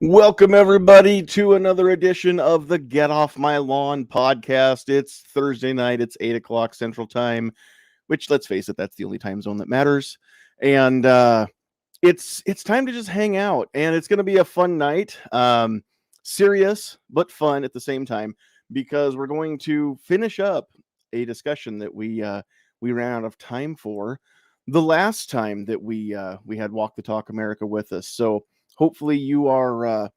Welcome, everybody, to another edition of the Get Off My Lawn podcast. It's Thursday night. It's 8 o'clock Central Time, which, let's face it, that's the only time zone that matters. And it's time to just hang out, and it's going to be a fun night. Serious, but fun at the same time, because we're going to finish up a discussion that we ran out of time for the last time that we had Walk the Talk America with us. So hopefully you're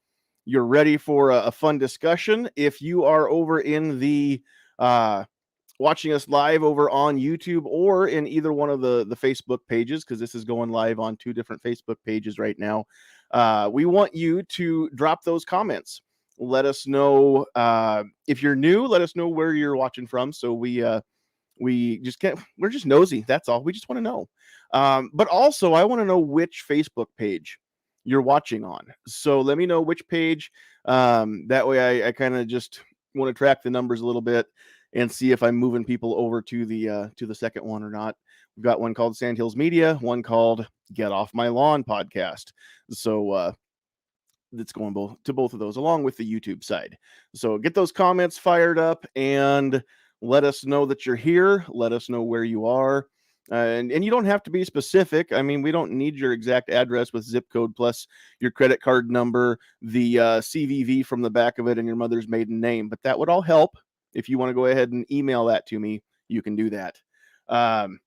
ready for a fun discussion. If you are over in the watching us live over on YouTube or in either one of the Facebook pages, because this is going live on two different Facebook pages right now, we want you to drop those comments. Let us know if you're new. Let us know where you're watching from, so we just can't. We're just nosy. That's all. We just want to know. But also, I want to know which Facebook page you're watching on. So let me know which page. That way, I kind of just want to track the numbers a little bit and see if I'm moving people over to the second one or not. We've got one called Sandhills Media, one called Get Off My Lawn podcast. So that's going to both of those, along with the YouTube side. So get those comments fired up and let us know that you're here. Let us know where you are. And you don't have to be specific. I mean, we don't need your exact address with zip code plus your credit card number, the CVV from the back of it, and your mother's maiden name. But that would all help. If you want to go ahead and email that to me, you can do that. I've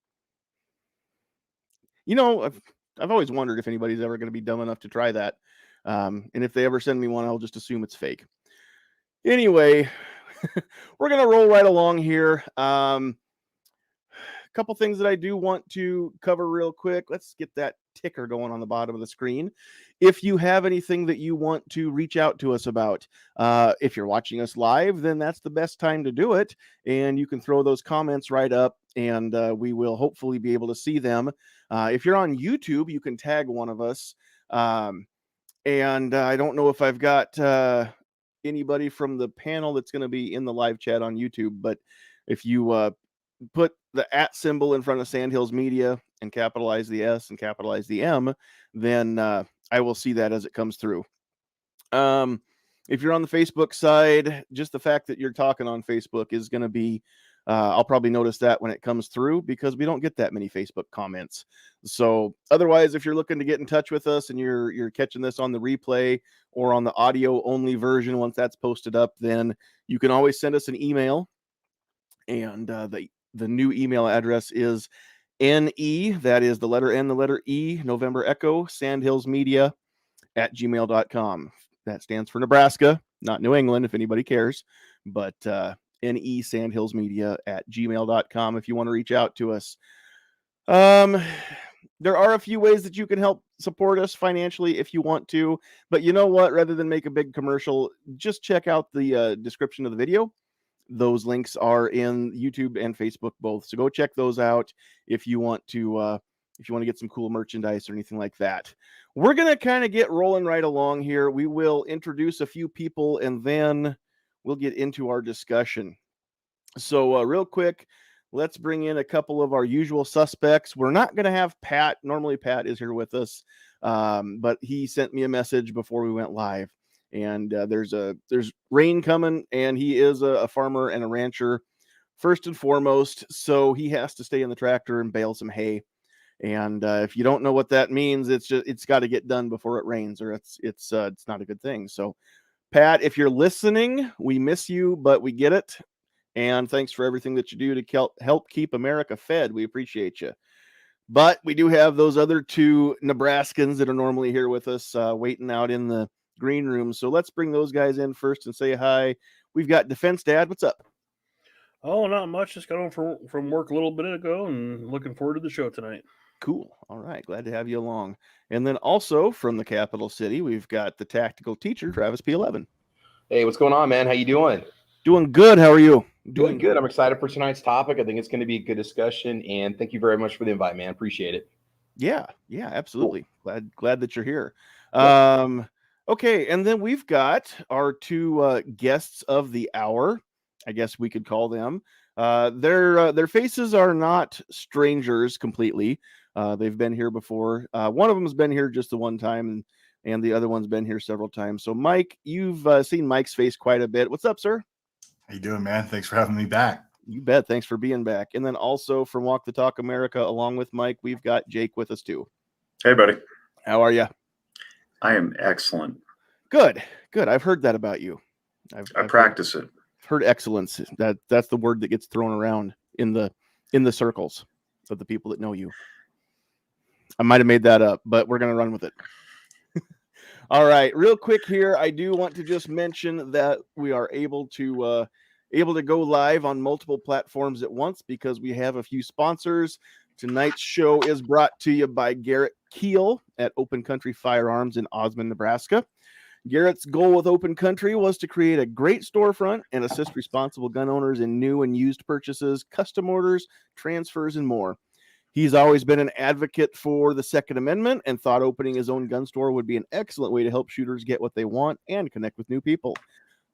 always wondered if anybody's ever going to be dumb enough to try that. And if they ever send me one, I'll just assume it's fake. Anyway, we're going to roll right along here. Couple things that I do want to cover real quick. Let's get that ticker going on the bottom of the screen. If you have anything that you want to reach out to us about, if you're watching us live, then that's the best time to do it. And you can throw those comments right up, and we will hopefully be able to see them. If you're on YouTube, you can tag one of us. And I don't know if I've got anybody from the panel that's going to be in the live chat on YouTube, but if you put the @ symbol in front of Sandhills Media and capitalize the S and capitalize the M, then I will see that as it comes through. If you're on the Facebook side, just the fact that you're talking on Facebook is going to be, I'll probably notice that when it comes through, because we don't get that many Facebook comments. So otherwise, if you're looking to get in touch with us and you're catching this on the replay or on the audio only version, once that's posted up, then you can always send us an email. And the new email address is NE, that is the letter N, the letter E, November Echo, sandhillsmedia @gmail.com. That stands for Nebraska, not New England, if anybody cares. But NE, sandhillsmedia @gmail.com if you want to reach out to us. There are a few ways that you can help support us financially if you want to. But you know what? Rather than make a big commercial, just check out the description of the video. Those links are in YouTube and Facebook both. So go check those out if you want to get some cool merchandise or anything like that. We're going to kind of get rolling right along here. We will introduce a few people and then we'll get into our discussion. So real quick, let's bring in a couple of our usual suspects. We're not going to have Pat. Normally Pat is here with us, but he sent me a message before we went live. And there's rain coming, and he is a farmer and a rancher first and foremost, so he has to stay in the tractor and bale some hay. And if you don't know what that means, it's got to get done before it rains, or it's not a good thing. So, Pat, if you're listening, we miss you, but we get it. And thanks for everything that you do to help keep America fed. We appreciate you. But we do have those other two Nebraskans that are normally here with us, waiting out in the green room. So let's bring those guys in first and say hi. We've got Defense Dad. What's up? Oh, not much. Just got home from work a little bit ago and looking forward to the show tonight. Cool. All right. Glad to have you along. And then also from the capital city, we've got the tactical teacher, Travis P11. Hey, what's going on, man? How you doing? Doing good. How are you? Doing good. I'm excited for tonight's topic. I think it's going to be a good discussion, and thank you very much for the invite, man. Appreciate it. Yeah, absolutely. Cool. Glad that you're here. Yep. Okay, and then we've got our two guests of the hour, I guess we could call them. Their faces are not strangers completely. They've been here before. One of them has been here just the one time, and and the other one's been here several times. So, Mike, you've seen Mike's face quite a bit. What's up, sir? How you doing, man? Thanks for having me back. You bet. Thanks for being back. And then also from Walk the Talk America, along with Mike, we've got Jake with us too. Hey, buddy. How are you? I am excellent. Good. Good. I've heard that about you. I practice it. Heard excellence. That's the word that gets thrown around in the circles of the people that know you. I might have made that up, but we're going to run with it. All right, real quick here, I do want to just mention that we are able to go live on multiple platforms at once because we have a few sponsors. Tonight's show is brought to you by Garrett Keel at Open Country Firearms in Osmond, Nebraska. Garrett's goal with Open Country was to create a great storefront and assist responsible gun owners in new and used purchases, custom orders, transfers, and more. He's always been an advocate for the Second Amendment and thought opening his own gun store would be an excellent way to help shooters get what they want and connect with new people.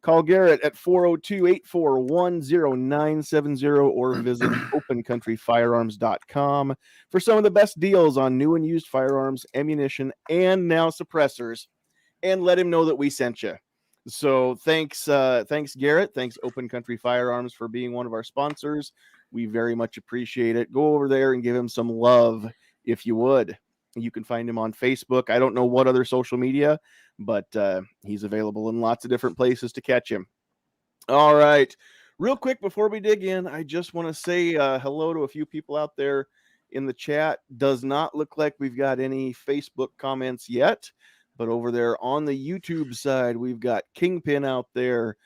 Call Garrett at 402-841-0970 or visit opencountryfirearms.com for some of the best deals on new and used firearms, ammunition, and now suppressors. And let him know that we sent you. So thanks, Garrett. Thanks, Open Country Firearms, for being one of our sponsors. We very much appreciate it. Go over there and give him some love if you would. You can find him on Facebook. I don't know what other social media, but he's available in lots of different places to catch him. All right. Real quick, before we dig in, I just want to say hello to a few people out there in the chat. Does not look like we've got any Facebook comments yet. But over there on the YouTube side, we've got Kingpin out there,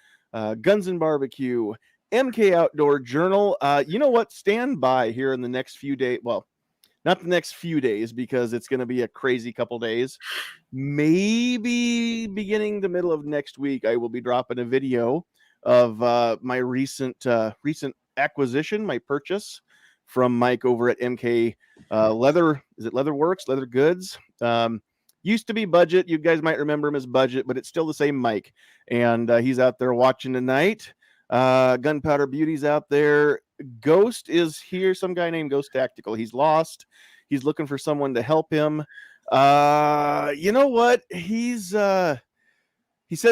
Guns and Barbecue, MK Outdoor Journal. You know what? Stand by here in the next few days. Well, not the next few days because it's going to be a crazy couple days. Maybe beginning the middle of next week, I will be dropping a video of my recent acquisition, my purchase from Mike over at MK Leather. Is it Leatherworks? Leather Goods. Used to be Budget. You guys might remember him as Budget, but it's still the same Mike. And he's out there watching tonight. Gunpowder Beauty's out there. Ghost is here. Some guy named Ghost Tactical. He's lost. He's looking for someone to help him. You know what? He says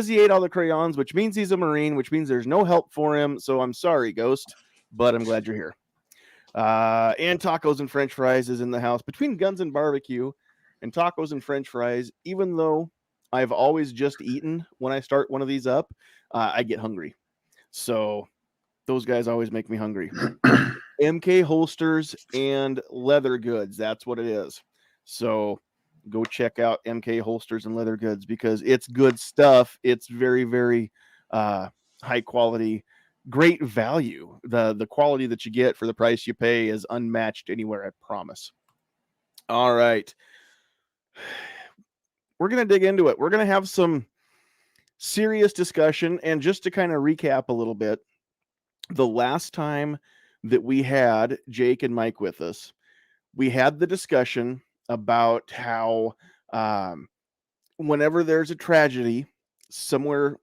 he ate all the crayons, which means he's a Marine, which means there's no help for him. So I'm sorry, Ghost, but I'm glad you're here. And Tacos and French Fries is in the house. Between Guns and Barbecue and tacos and French fries, even though I've always just eaten when I start one of these up, I get hungry. So those guys always make me hungry. MK Holsters and Leather Goods. That's what it is. So go check out MK Holsters and Leather Goods because it's good stuff. It's very, very high quality, great value. The quality that you get for the price you pay is unmatched anywhere, I promise. All right. We're going to dig into it. We're going to have some serious discussion. And just to kind of recap a little bit, the last time that we had Jake and Mike with us, we had the discussion about how whenever there's a tragedy somewhere,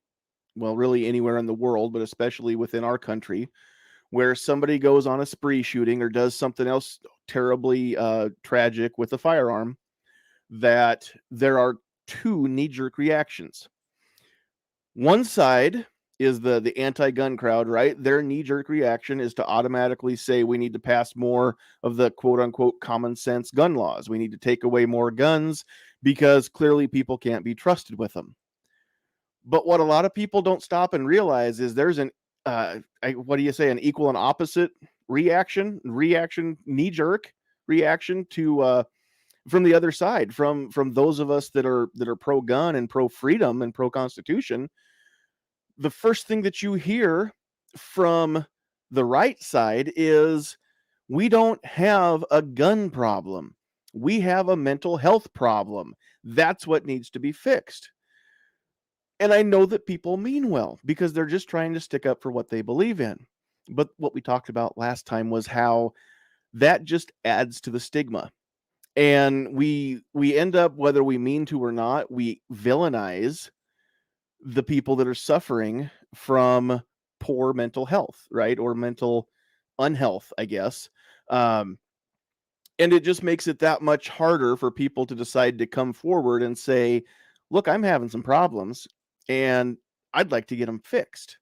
well, really anywhere in the world, but especially within our country, where somebody goes on a spree shooting or does something else terribly tragic with a firearm, that there are two knee-jerk reactions. One side is the anti-gun crowd, right? Their knee-jerk reaction is to automatically say we need to pass more of the quote-unquote common sense gun laws. We need to take away more guns because clearly people can't be trusted with them. But what a lot of people don't stop and realize is there's an what do you say, an equal and opposite reaction, knee-jerk reaction to from the other side, from those of us that are pro-gun and pro-freedom and pro-constitution. The first thing that you hear from the right side is we don't have a gun problem. We have a mental health problem. That's what needs to be fixed. And I know that people mean well because they're just trying to stick up for what they believe in. But what we talked about last time was how that just adds to the stigma. And we end up, whether we mean to or not, we villainize the people that are suffering from poor mental health, right? Or mental unhealth, I guess. And it just makes it that much harder for people to decide to come forward and say, look, I'm having some problems and I'd like to get them fixed,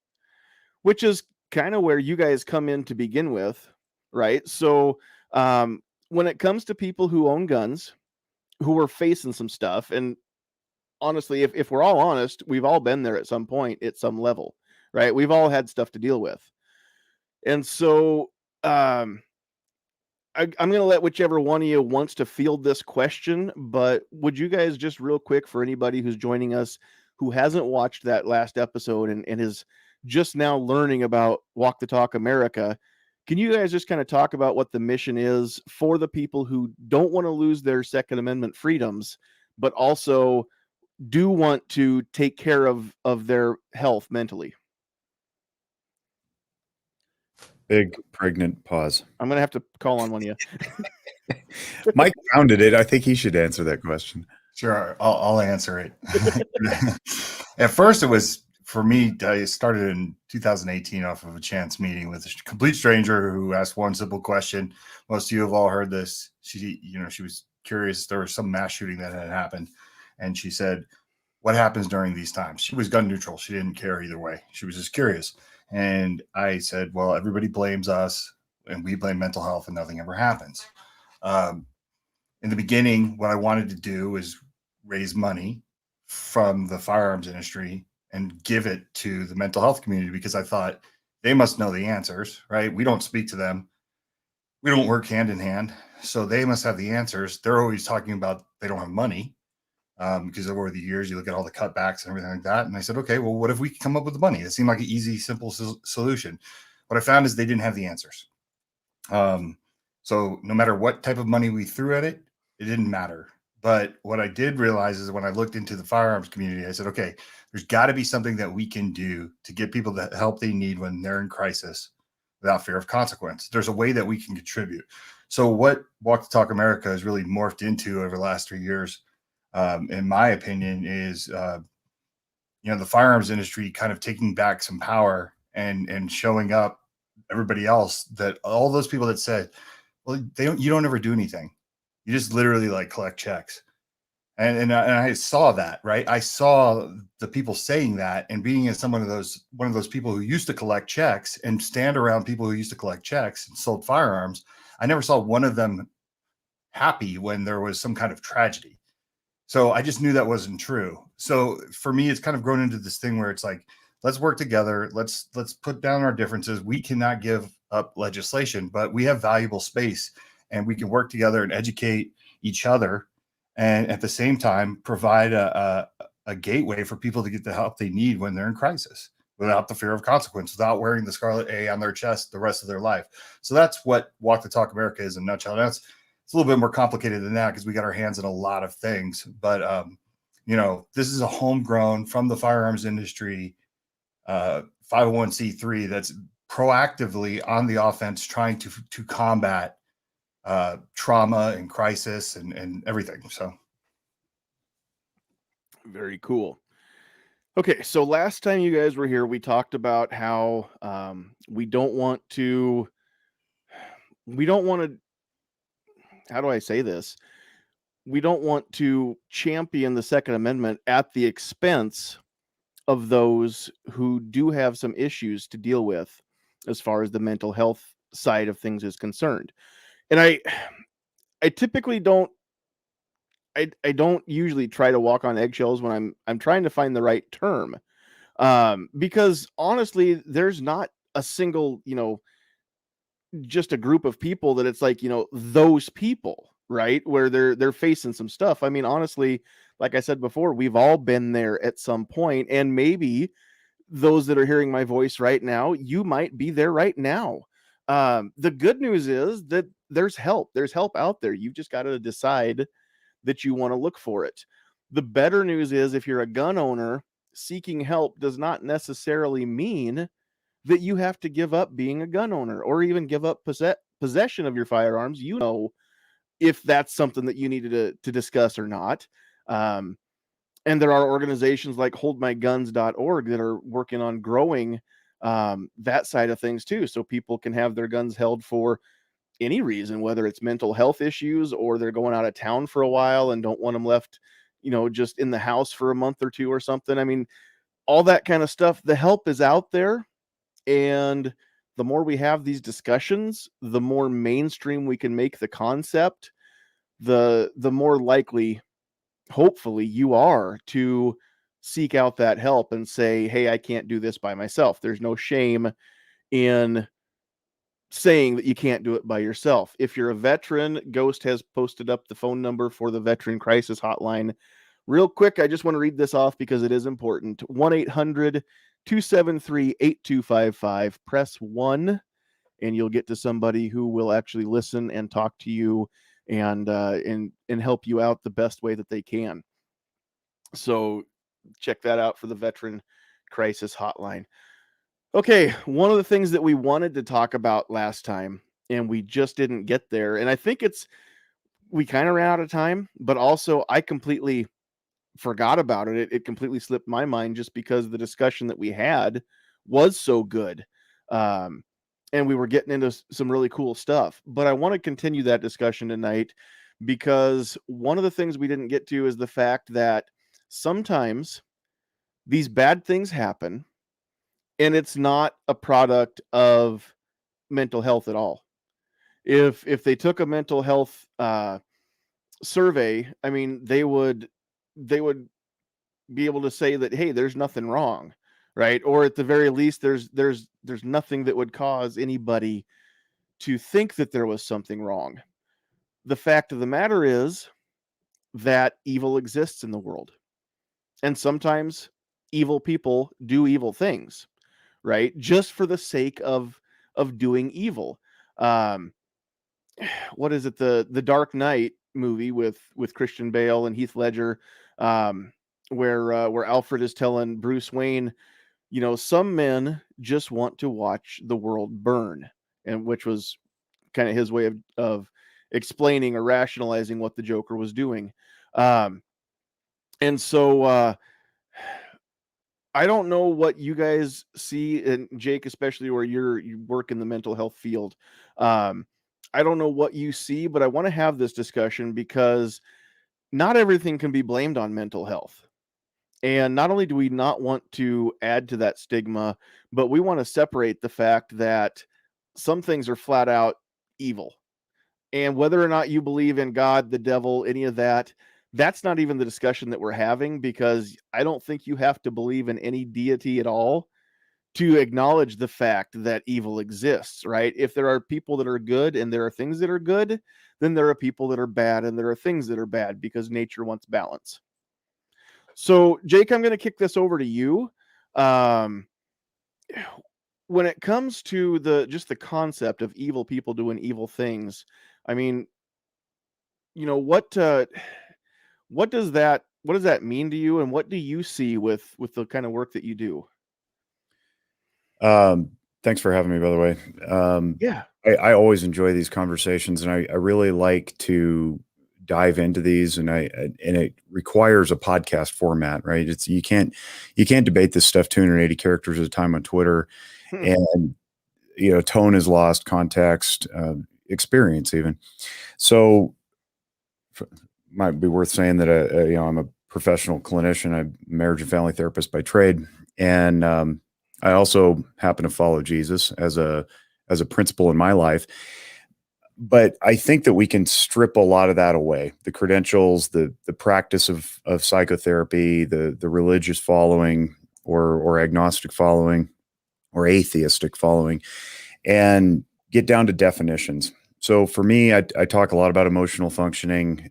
which is kind of where you guys come in to begin with, right? So when it comes to people who own guns, who are facing some stuff, and honestly, if we're all honest, we've all been there at some point at some level, right? We've all had stuff to deal with. And so I'm going to let whichever one of you wants to field this question, but would you guys just real quick, for anybody who's joining us who hasn't watched that last episode and is just now learning about Walk the Talk America, can you guys just kind of talk about what the mission is for the people who don't want to lose their Second Amendment freedoms, but also do want to take care of their health mentally? Big pregnant pause. I'm going to have to call on one of you. Mike founded it. I think he should answer that question. Sure, I'll answer it. At first, it was, for me, I started in 2018 off of a chance meeting with a complete stranger who asked one simple question. Most of you have all heard this. She was curious. There was some mass shooting that had happened, and she said, "What happens during these times?" She was gun neutral. She didn't care either way. She was just curious. And I said, well, everybody blames us and we blame mental health and nothing ever happens. In the beginning, what I wanted to do was raise money from the firearms industry and give it to the mental health community, because I thought they must know the answers, right? We don't speak to them. We don't work hand in hand. So they must have the answers. They're always talking about they don't have money. Because over the years, you look at all the cutbacks and everything like that. And I said, okay, well, what if we come up with the money? It seemed like an easy, simple solution. What I found is they didn't have the answers. So no matter what type of money we threw at it, it didn't matter. But what I did realize is when I looked into the firearms community, I said, okay, there's got to be something that we can do to get people the help they need when they're in crisis without fear of consequence. There's a way that we can contribute. So what Walk the Talk America has really morphed into over the last 3 years, in my opinion, is the firearms industry kind of taking back some power and showing up everybody else, that all those people that said, well, you don't ever do anything. You just literally like collect checks. And I saw that, right? I saw the people saying that, and being as one of those people who used to collect checks and stand around people who used to collect checks and sold firearms. I never saw one of them happy when there was some kind of tragedy. So I just knew that wasn't true. So for me, it's kind of grown into this thing where it's like, let's work together. Let's put down our differences. We cannot give up legislation, but we have valuable space, and we can work together and educate each other, and at the same time provide a gateway for people to get the help they need when they're in crisis without the fear of consequence, without wearing the scarlet A on their chest the rest of their life. So that's what Walk the Talk America is in a nutshell. It's a little bit more complicated than that because we got our hands in a lot of things. But, this is a homegrown from the firearms industry 501c3 that's proactively on the offense, trying to combat trauma and crisis and everything. So very cool. Okay, so last time you guys were here, we talked about how we don't want to, how do I say this? We don't want to champion the Second Amendment at the expense of those who do have some issues to deal with as far as the mental health side of things is concerned. And I typically don't, I don't usually try to walk on eggshells when I'm trying to find the right term. Because honestly, there's not a single, just a group of people that it's like, those people, right? Where they're facing some stuff. I mean, honestly, like I said before, we've all been there at some point, and maybe those that are hearing my voice right now, you might be there right now. The good news is that there's help out there. You've just got to decide that you want to look for it. The better news is, if you're a gun owner, seeking help does not necessarily mean that you have to give up being a gun owner or even give up possession of your firearms. If that's something that you needed to discuss or not. And there are organizations like holdmyguns.org that are working on growing that side of things too, so people can have their guns held for any reason, whether it's mental health issues or they're going out of town for a while and don't want them left, just in the house for a month or two or something. I mean, all that kind of stuff, the help is out there. And the more we have these discussions, the more mainstream we can make the concept, the more likely, hopefully, you are to seek out that help and say, hey, I can't do this by myself. There's no shame in saying that you can't do it by yourself. If you're a veteran, Ghost has posted up the phone number for the Veteran Crisis Hotline. Real quick, I just want to read this off because it is important. 1-800-273-8255. Press 1, and you'll get to somebody who will actually listen and talk to you and help you out the best way that they can. So check that out for the Veteran Crisis Hotline. Okay, one of the things that we wanted to talk about last time, and we just didn't get there, and I think we kind of ran out of time, but also I completely forgot about it. It completely slipped my mind just because the discussion that we had was so good. And we were getting into some really cool stuff. But I want to continue that discussion tonight because one of the things we didn't get to is the fact that sometimes these bad things happen and it's not a product of mental health at all. If they took a mental health survey, I mean, they would be able to say that, hey, there's nothing wrong, right? Or at the very least, there's nothing that would cause anybody to think that there was something wrong. The fact of the matter is that evil exists in the world, and sometimes evil people do evil things, right? Just for the sake of doing evil. What is it? The Dark Knight movie with Christian Bale and Heath Ledger, where Alfred is telling Bruce Wayne, some men just want to watch the world burn, and which was kind of his way of explaining or rationalizing what the Joker was doing. And so I don't know what you guys see, and Jake, especially where you work in the mental health field. I don't know what you see, but I want to have this discussion because not everything can be blamed on mental health. And not only do we not want to add to that stigma, but we want to separate the fact that some things are flat out evil. And whether or not you believe in God, the devil, any of that, that's not even the discussion that we're having, because I don't think you have to believe in any deity at all to acknowledge the fact that evil exists, right? If there are people that are good and there are things that are good, then there are people that are bad and there are things that are bad, because nature wants balance. So, Jake, I'm going to kick this over to you. When it comes to just the concept of evil people doing evil things, I mean, what does that mean to you, and what do you see with the kind of work that you do? Thanks for having me, by the way. Yeah. I always enjoy these conversations, and I really like to dive into these, and it requires a podcast format, right? You can't debate this stuff 280 characters at a time on Twitter, and tone is lost, context, experience even. So might be worth saying that I'm a professional clinician. I'm a marriage and family therapist by trade, and I also happen to follow Jesus as a principle in my life. But I think that we can strip a lot of that away. The credentials, the practice of psychotherapy, the religious following or agnostic following or atheistic following, and get down to definitions. So for me, I talk a lot about emotional functioning.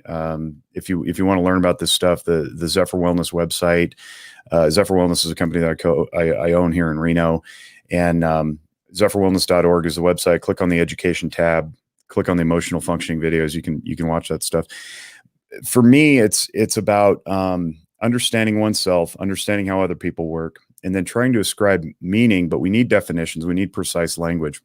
If you want to learn about this stuff, the Zephyr Wellness website, Zephyr Wellness is a company that I own here in Reno, and zephyrwellness.org is the website. Click on the education tab, click on the emotional functioning videos. You can watch that stuff. For me, it's about understanding oneself, understanding how other people work, and then trying to ascribe meaning. But we need definitions. We need precise language.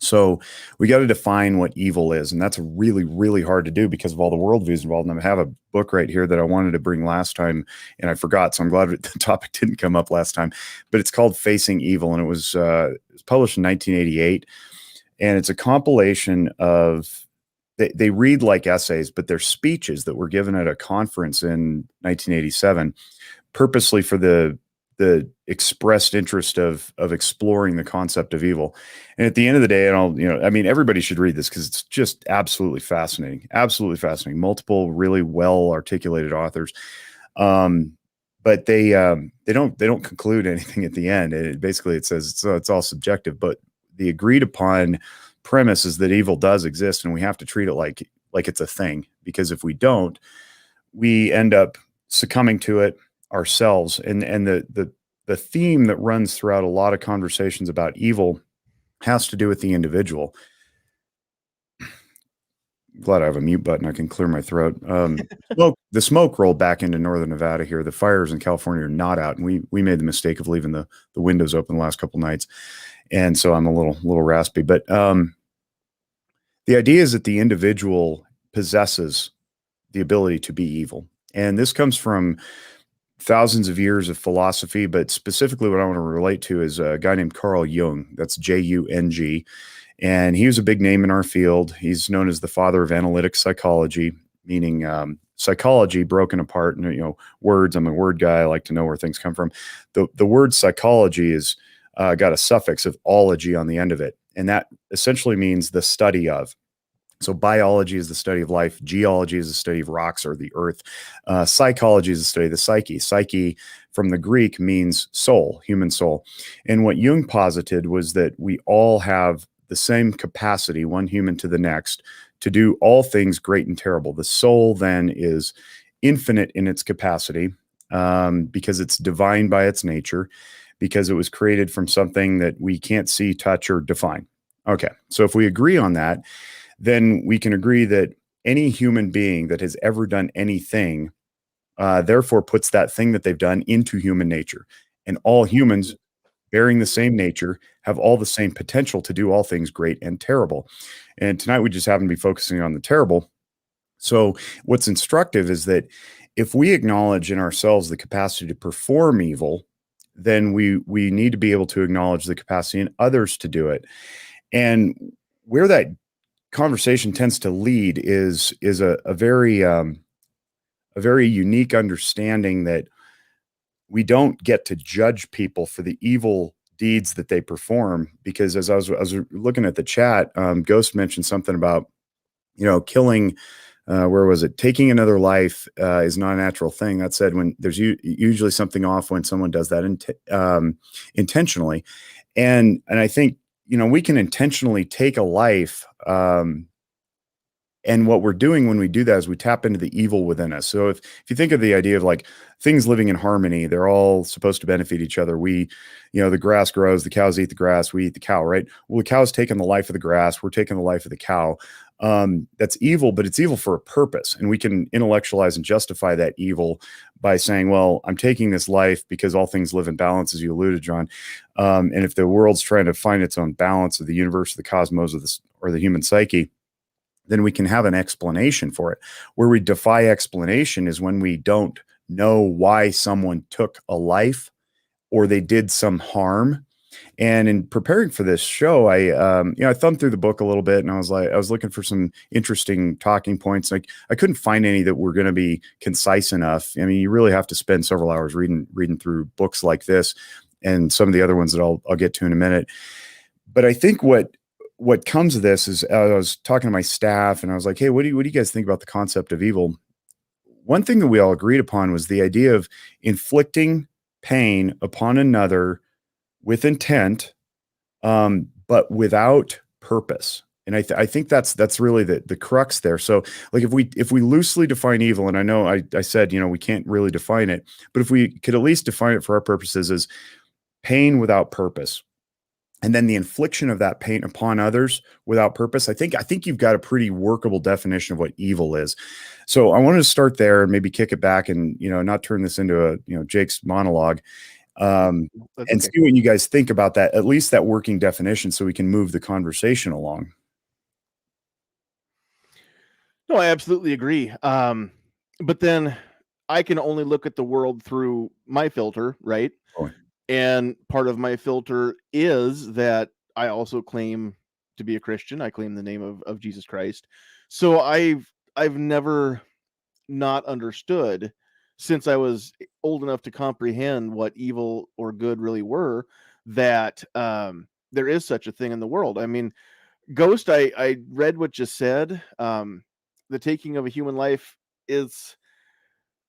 So we got to define what evil is. And that's really, really hard to do because of all the worldviews involved. And I have a book right here that I wanted to bring last time, and I forgot. So I'm glad the topic didn't come up last time. But it's called Facing Evil, and it was published in 1988. And it's a compilation of they read like essays, but they're speeches that were given at a conference in 1987, purposely for the expressed interest of exploring the concept of evil. And at the end of the day, and I mean, everybody should read this because it's just absolutely fascinating. Multiple really well articulated authors. But they don't conclude anything at the end. It says it's all subjective, but the agreed upon premise is that evil does exist, and we have to treat it like it's a thing, because if we don't, we end up succumbing to it ourselves. And the theme that runs throughout a lot of conversations about evil has to do with the individual. Glad I have a mute button. I can clear my throat. The smoke rolled back into northern Nevada here. The fires in California are not out, and we made the mistake of leaving the windows open the last couple nights, and so I'm a little raspy. But the idea is that the individual possesses the ability to be evil, and this comes from thousands of years of philosophy, but specifically what I want to relate to is a guy named Carl Jung. That's Jung. And he was a big name in our field. He's known as the father of analytic psychology, meaning psychology broken apart. And, words. I'm a word guy. I like to know where things come from. The word psychology is got a suffix of ology on the end of it. And that essentially means the study of. So biology is the study of life. Geology is the study of rocks or the earth. Psychology is the study of the psyche. Psyche from the Greek means soul, human soul. And what Jung posited was that we all have the same capacity, one human to the next, to do all things great and terrible. The soul then is infinite in its capacity because it's divine by its nature, because it was created from something that we can't see, touch, or define. Okay, so if we agree on that, then we can agree that any human being that has ever done anything, therefore puts that thing that they've done into human nature. And all humans bearing the same nature have all the same potential to do all things great and terrible. And tonight we just happen to be focusing on the terrible. So what's instructive is that if we acknowledge in ourselves the capacity to perform evil, then we need to be able to acknowledge the capacity in others to do it. And where that conversation tends to lead is a very unique understanding that we don't get to judge people for the evil deeds that they perform, because as I was looking at the chat, Ghost mentioned something about killing. Where was it? Taking another life is not a natural thing. That said, when there's usually something off when someone does that intentionally, and I think we can intentionally take a life. And what we're doing when we do that is we tap into the evil within us. So if you think of the idea of like things living in harmony, they're all supposed to benefit each other. The grass grows, the cows eat the grass, we eat the cow, right? Well, the cow's taking the life of the grass, we're taking the life of the cow. That's evil, but it's evil for a purpose. And we can intellectualize and justify that evil by saying, well, I'm taking this life because all things live in balance, as you alluded, John. And if the world's trying to find its own balance of the universe, the cosmos, or the human psyche, then we can have an explanation for it. Where we defy explanation is when we don't know why someone took a life or they did some harm. And in preparing for this show, I thumbed through the book a little bit, and I was looking for some interesting talking points. Like I couldn't find any that were going to be concise enough. I mean, you really have to spend several hours reading through books like this and some of the other ones that I'll get to in a minute. But I think what comes of this is I was talking to my staff and I was like, hey, what do you guys think about the concept of evil? One thing that we all agreed upon was the idea of inflicting pain upon another with intent, but without purpose. And I think that's really the crux there. So like if we loosely define evil, and I know I said, we can't really define it, but if we could at least define it for our purposes as pain without purpose, and then the infliction of that pain upon others without purpose, I think you've got a pretty workable definition of what evil is. So I wanted to start there and maybe kick it back and, not turn this into a, Jake's monologue, and see what you guys think about that, at least that working definition, so we can move the conversation along. No, I absolutely agree. But then I can only look at the world through my filter, right? Oh. And part of my filter is that I also claim to be a Christian. I claim the name of Jesus Christ. So I've never not understood, since I was old enough to comprehend what evil or good really were, that there is such a thing in the world. I mean, Ghost, I read what you said. The taking of a human life is,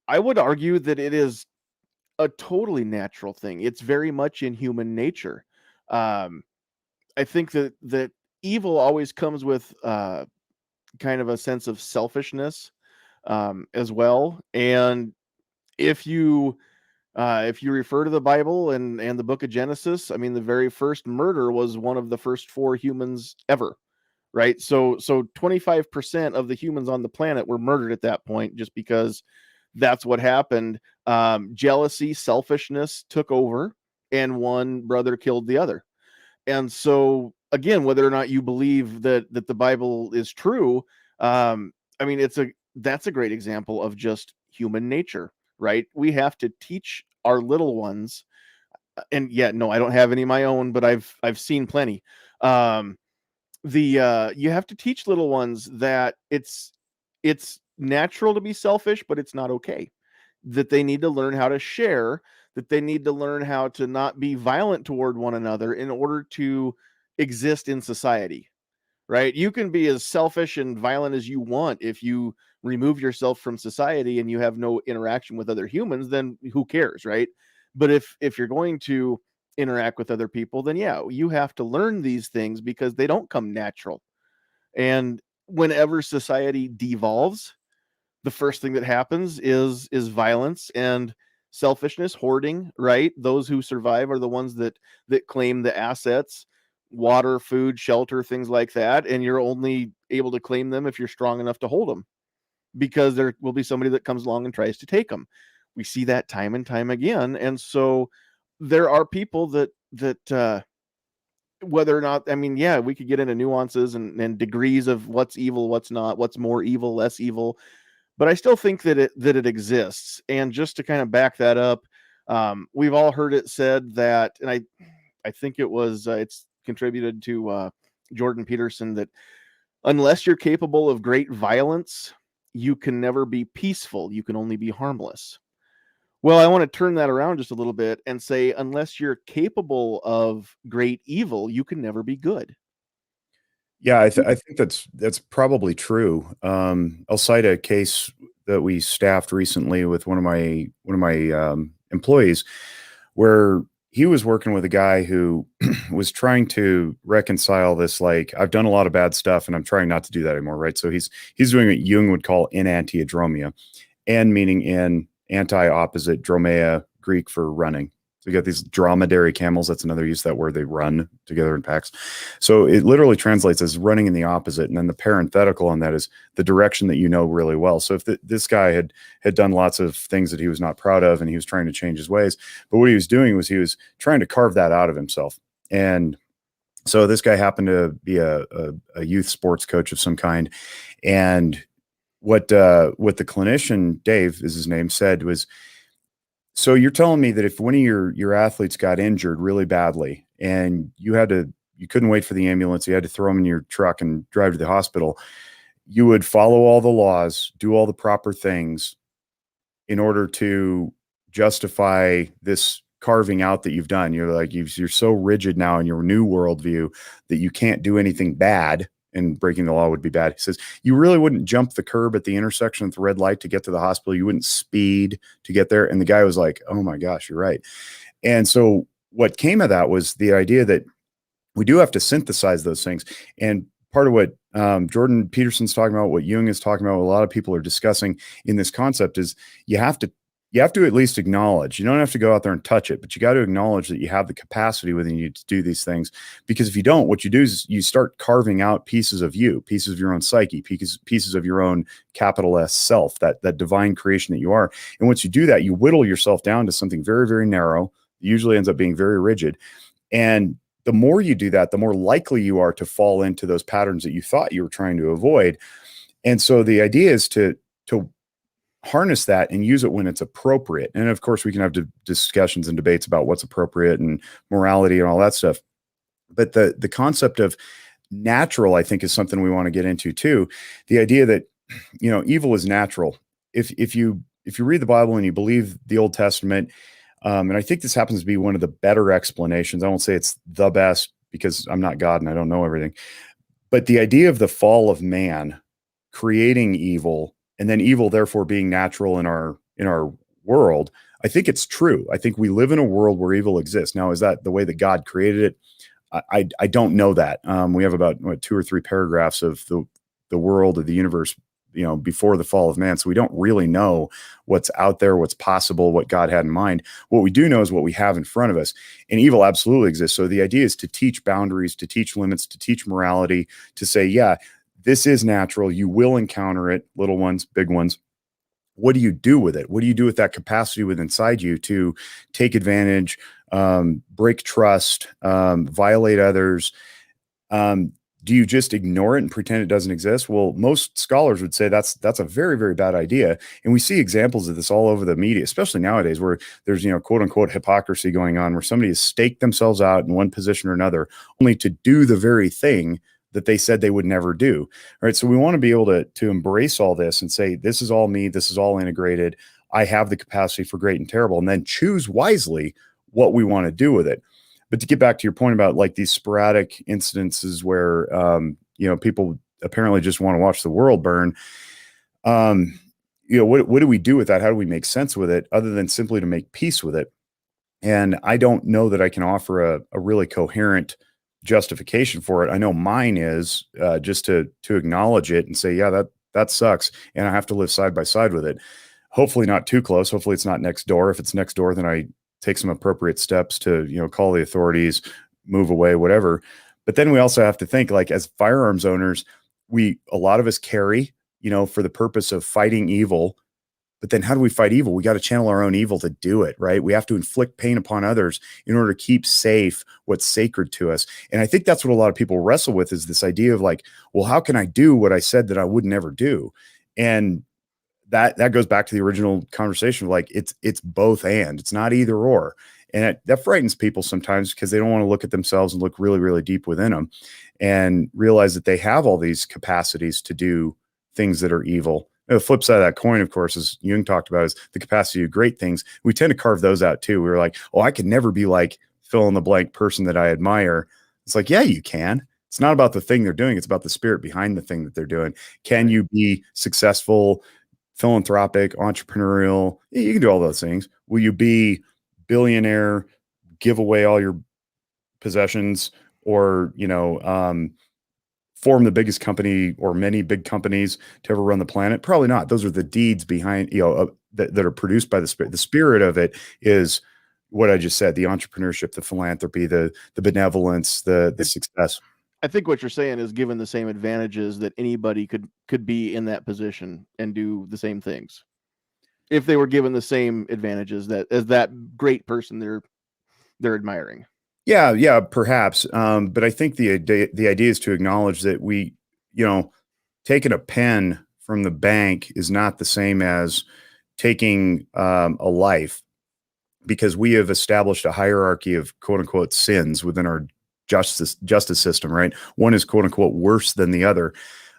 I would argue that it is a totally natural thing. It's very much in human nature. Um, I think that evil always comes with kind of a sense of selfishness as well. And if you refer to the Bible and the book of Genesis, I mean, the very first murder was one of the first 4 humans ever, right? So 25% of the humans on the planet were murdered at that point, just because that's what happened. Jealousy, selfishness took over, and one brother killed the other. And so, again, whether or not you believe that the Bible is true, I mean, that's a great example of just human nature, right? We have to teach our little ones, and yeah, no, I don't have any of my own, but I've seen plenty. You have to teach little ones that it's natural to be selfish, but it's not okay. That they need to learn how to share, that they need to learn how to not be violent toward one another in order to exist in society, right? You can be as selfish and violent as you want. If you remove yourself from society and you have no interaction with other humans, then who cares, right? But if you're going to interact with other people, then yeah, you have to learn these things because they don't come natural. And whenever society devolves, the first thing that happens is violence and selfishness, hoarding, right? Those who survive are the ones that claim the assets, water, food, shelter, things like that, and you're only able to claim them if you're strong enough to hold them, because there will be somebody that comes along and tries to take them. We see that time and time again. And so there are people that whether or not, I mean, yeah, we could get into nuances and degrees of what's evil, what's not, what's more evil, less evil, but I still think that it exists. And just to kind of back that up, we've all heard it said that, and I think it was it's contributed to Jordan Peterson, that unless you're capable of great violence, you can never be peaceful. You can only be harmless. Well, I want to turn that around just a little bit and say, unless you're capable of great evil, you can never be good. Yeah, I think that's probably true. I'll cite a case that we staffed recently with one of my employees, where he was working with a guy who was trying to reconcile this, like, I've done a lot of bad stuff and I'm trying not to do that anymore, right? So he's doing what Jung would call enantiodromia, and meaning in, anti-opposite, dromea, Greek for running. So you got these dromedary camels. That's another use of that word. They run together in packs. So it literally translates as running in the opposite. And then the parenthetical on that is the direction that you know really well. So if this guy had done lots of things that he was not proud of, and he was trying to change his ways, but what he was doing was he was trying to carve that out of himself. And so this guy happened to be a youth sports coach of some kind. And what the clinician, Dave is his name, said was, so you're telling me that if one of your athletes got injured really badly and you couldn't wait for the ambulance, you had to throw him in your truck and drive to the hospital, you would follow all the laws, do all the proper things in order to justify this carving out that you've done. You're like, you're so rigid now in your new worldview that you can't do anything bad, and breaking the law would be bad. He says, you really wouldn't jump the curb at the intersection with the red light to get to the hospital. You wouldn't speed to get there. And the guy was like, oh my gosh, you're right. And so what came of that was the idea that we do have to synthesize those things. And part of what Jordan Peterson's talking about, what Jung is talking about, what a lot of people are discussing in this concept, is you have to at least acknowledge. You don't have to go out there and touch it, but you got to acknowledge that you have the capacity within you to do these things. Because if you don't, what you do is you start carving out pieces of you, pieces of your own psyche, pieces of your own capital S self, that divine creation that you are. And once you do that, you whittle yourself down to something very, very narrow. It usually ends up being very rigid. And the more you do that, the more likely you are to fall into those patterns that you thought you were trying to avoid. And so the idea is to harness that and use it when it's appropriate. And of course, we can have discussions and debates about what's appropriate and morality and all that stuff. But the concept of natural, I think, is something we want to get into too. The idea that, evil is natural. If you read the Bible and you believe the Old Testament, and I think this happens to be one of the better explanations. I won't say it's the best because I'm not God and I don't know everything, but the idea of the fall of man creating evil, and then evil therefore being natural in our world, I think it's true. I think we live in a world where evil exists. Now, is that the way that God created it? I don't know that. We have about 2 or 3 paragraphs of the world of the universe, before the fall of man. So we don't really know what's out there, what's possible, what God had in mind. What we do know is what we have in front of us, and evil absolutely exists. So the idea is to teach boundaries, to teach limits, to teach morality, to say, yeah, this is natural. You will encounter it, little ones, big ones. What do you do with it? What do you do with that capacity within inside you to take advantage, break trust, violate others? Do you just ignore it and pretend it doesn't exist? Well, most scholars would say that's a very, very bad idea. And we see examples of this all over the media, especially nowadays, where there's, quote unquote hypocrisy going on, where somebody has staked themselves out in one position or another, only to do the very thing that they said they would never do. All right. So we want to be able to embrace all this and say, this is all me. This is all integrated. I have the capacity for great and terrible, and then choose wisely what we want to do with it. But to get back to your point about like these sporadic incidences where, people apparently just want to watch the world burn. What do we do with that? How do we make sense with it other than simply to make peace with it? And I don't know that I can offer a really coherent justification for it. I know mine is just to acknowledge it and say, yeah, that sucks. And I have to live side by side with it. Hopefully not too close. Hopefully it's not next door. If it's next door, then I take some appropriate steps to, call the authorities, move away, whatever. But then we also have to think, like, as firearms owners, a lot of us carry, for the purpose of fighting evil. But then how do we fight evil? We got to channel our own evil to do it, right? We have to inflict pain upon others in order to keep safe what's sacred to us. And I think that's what a lot of people wrestle with, is this idea of like, well, how can I do what I said that I would never do? And that goes back to the original conversation. Like it's both, and it's not either or. And that frightens people sometimes because they don't want to look at themselves and look really, really deep within them and realize that they have all these capacities to do things that are evil. The flip side of that coin, of course, as Jung talked about, is the capacity to do great things. We tend to carve those out too. We were like, oh, I could never be like fill in the blank person that I admire. It's like, yeah, you can. It's not about the thing they're doing. It's about the spirit behind the thing that they're doing. Can you be successful, philanthropic, entrepreneurial? You can do all those things. Will you be billionaire, give away all your possessions, or, form the biggest company or many big companies to ever run the planet? Probably not. Those are the deeds behind, that are produced by the spirit. The spirit of it is what I just said: the entrepreneurship, the philanthropy, the benevolence, the success. I think what you're saying is, given the same advantages, that anybody could be in that position and do the same things if they were given the same advantages as that great person they're admiring. Yeah, perhaps. But I think the idea is to acknowledge that we, taking a pen from the bank is not the same as taking a life, because we have established a hierarchy of quote unquote sins within our justice system, right? One is quote unquote worse than the other.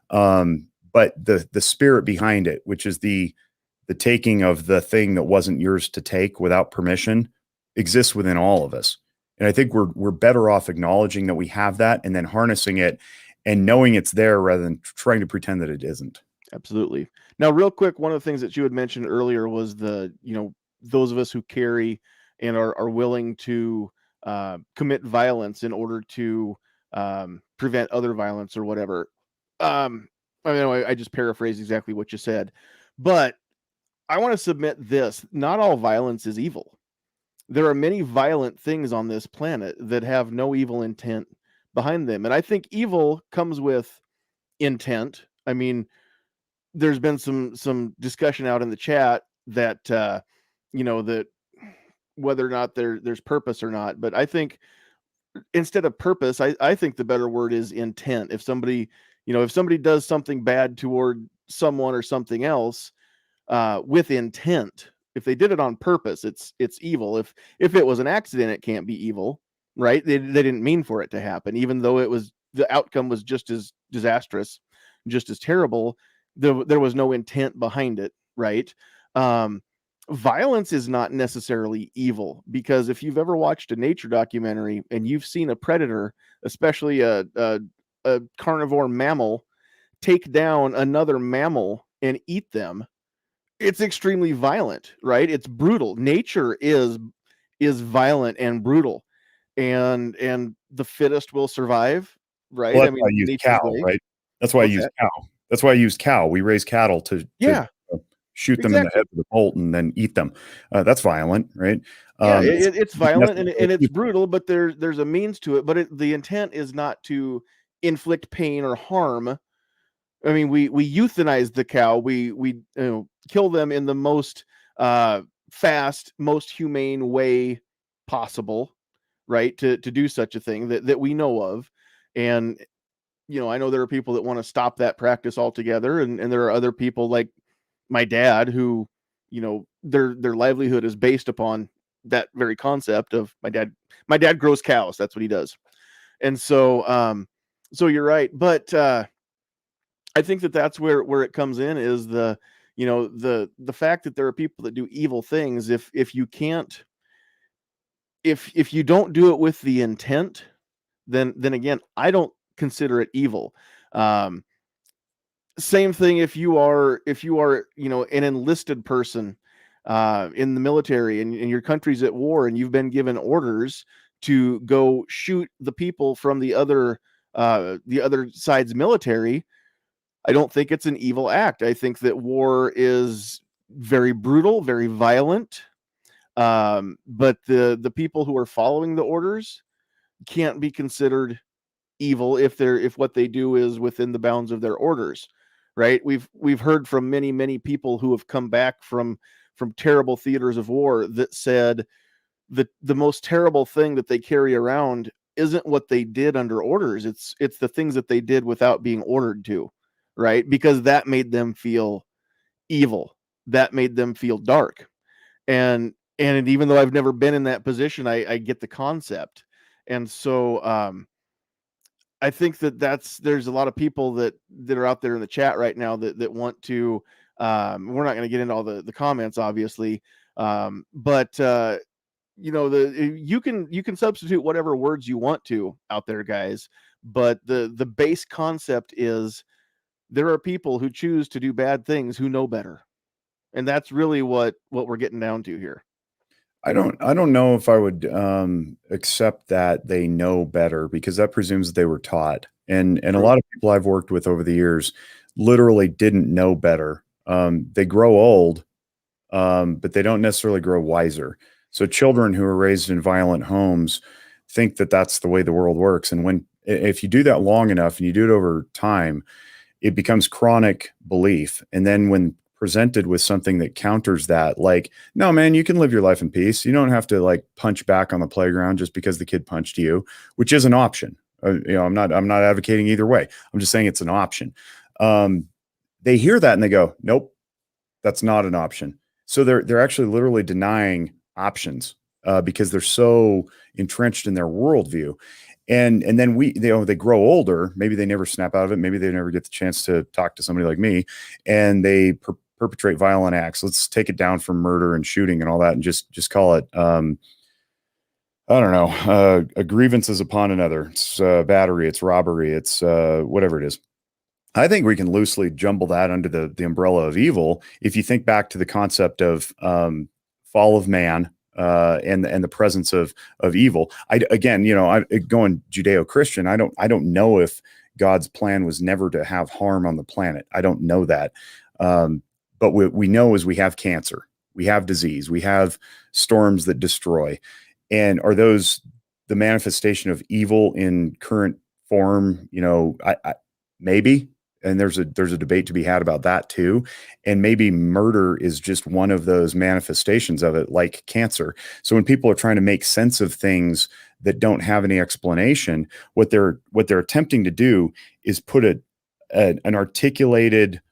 But the spirit behind it, which is the taking of the thing that wasn't yours to take without permission, exists within all of us. And I think we're better off acknowledging that we have that and then harnessing it and knowing it's there rather than trying to pretend that it isn't. Absolutely. Now, real quick, one of the things that you had mentioned earlier was those of us who carry and are willing to commit violence in order to prevent other violence or whatever. I just paraphrased exactly what you said, but I want to submit this: not all violence is evil. There are many violent things on this planet that have no evil intent behind them. And I think evil comes with intent. I mean, there's been some discussion out in the chat that, that whether or not there's purpose or not. But I think instead of purpose, I think the better word is intent. If somebody does something bad toward someone or something else with intent, if they did it on purpose, it's evil. If it was an accident, it can't be evil, right? They didn't mean for it to happen, even though it was the outcome was just as disastrous, just as terrible. There was no intent behind it, right? Violence is not necessarily evil, because if you've ever watched a nature documentary and you've seen a predator, especially a carnivore mammal, take down another mammal and eat them, it's extremely violent, right? It's brutal. Nature is violent and brutal, and the fittest will survive, right? Well, I that's mean, why I use nature's cow, way. right? That's why I What's use that? cow. That's why I use cow. We raise cattle to Yeah, shoot them in the exactly. head with a bolt and then eat them. That's violent, right? Yeah, It's it's not violent and necessarily it's evil. brutal, but there's a means to it. But the intent is not to inflict pain or harm. I mean, we euthanize the cow. We kill them in the most fast, most humane way possible, right? To do such a thing that we know of. And I know there are people that want to stop that practice altogether, and there are other people like my dad who, their livelihood is based upon that very concept of my dad. My dad grows cows. That's what he does. And so you're right. But I think that's where it comes in, is the fact that there are people that do evil things. If you can't, if you don't do it with the intent, then again, I don't consider it evil. Um, Same thing if you are an enlisted person in the military, and your country's at war, and you've been given orders to go shoot the people from the other side's military. I don't think it's an evil act. I think that war is very brutal, very violent. But the people who are following the orders can't be considered evil if what they do is within the bounds of their orders, right? We've heard from many people who have come back from terrible theaters of war that said that the most terrible thing that they carry around isn't what they did under orders. It's the things that they did without being ordered to, right? Because that made them feel evil. That made them feel dark. And even though I've never been in that position, I get the concept. And so I think there's a lot of people that are out there in the chat right now that want to. We're not going to get into all the comments, obviously, but you can substitute whatever words you want to out there, guys. But the base concept is there are people who choose to do bad things who know better, and that's really what we're getting down to here. I don't know if I would accept that they know better, because that presumes that they were taught. And a lot of people I've worked with over the years literally didn't know better. They grow old, but they don't necessarily grow wiser. So children who are raised in violent homes think that that's the way the world works. And if you do that long enough and you do it over time, it becomes chronic belief. And then when presented with something that counters that, like, no, man, you can live your life in peace. You don't have to like punch back on the playground just because the kid punched you, which is an option. I'm not advocating either way. I'm just saying it's an option. They hear that and they go, nope, that's not an option. So they're actually literally denying options because they're so entrenched in their worldview. And then they grow older. Maybe they never snap out of it. Maybe they never get the chance to talk to somebody like me, and they perpetrate violent acts. Let's take it down from murder and shooting and all that, and just call it, I don't know, a grievances upon another. It's battery, it's robbery, it's whatever it is. I think we can loosely jumble that under the umbrella of evil. If you think back to the concept of fall of man, and the presence of evil. Going Judeo-Christian, I don't know if God's plan was never to have harm on the planet. I don't know that. But we know is we have cancer, we have disease, we have storms that destroy. And are those the manifestation of evil in current form? Maybe. And there's a debate to be had about that too. And maybe murder is just one of those manifestations of it, like cancer. So when people are trying to make sense of things that don't have any explanation, what they're attempting to do is put an articulated,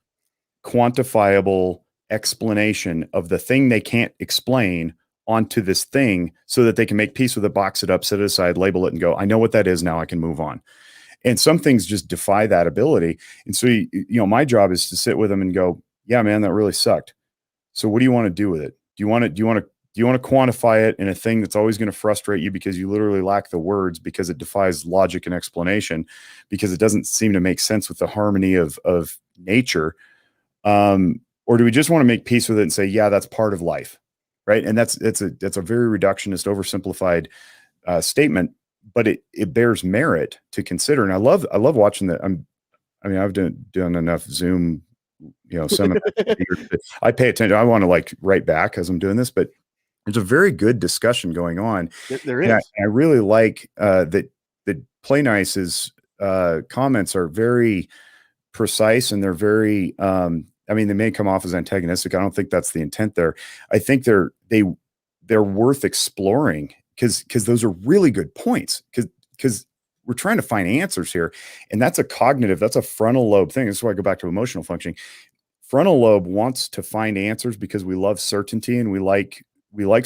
quantifiable explanation of the thing they can't explain onto this thing so that they can make peace with it, box it up, set it aside, label it, and go, I know what that is now, I can move on. And some things just defy that ability. And so, my job is to sit with them and go, yeah, man, that really sucked. So what do you want to do with it? Do you want to quantify it in a thing that's always going to frustrate you because you literally lack the words, because it defies logic and explanation, because it doesn't seem to make sense with the harmony of nature? Or do we just want to make peace with it and say, yeah, that's part of life, right? And that's a very reductionist, oversimplified statement, but it bears merit to consider. And I love watching that. I've done enough Zoom, seminars. I pay attention. I want to like write back as I'm doing this, but there's a very good discussion going on. There is. And I really like that Play Nice's comments are very precise, and they're very they may come off as antagonistic. I don't think that's the intent there. I think they're worth exploring because those are really good points, because we're trying to find answers here. And that's a frontal lobe thing. This is why I go back to emotional functioning. Frontal lobe wants to find answers because we love certainty, and we like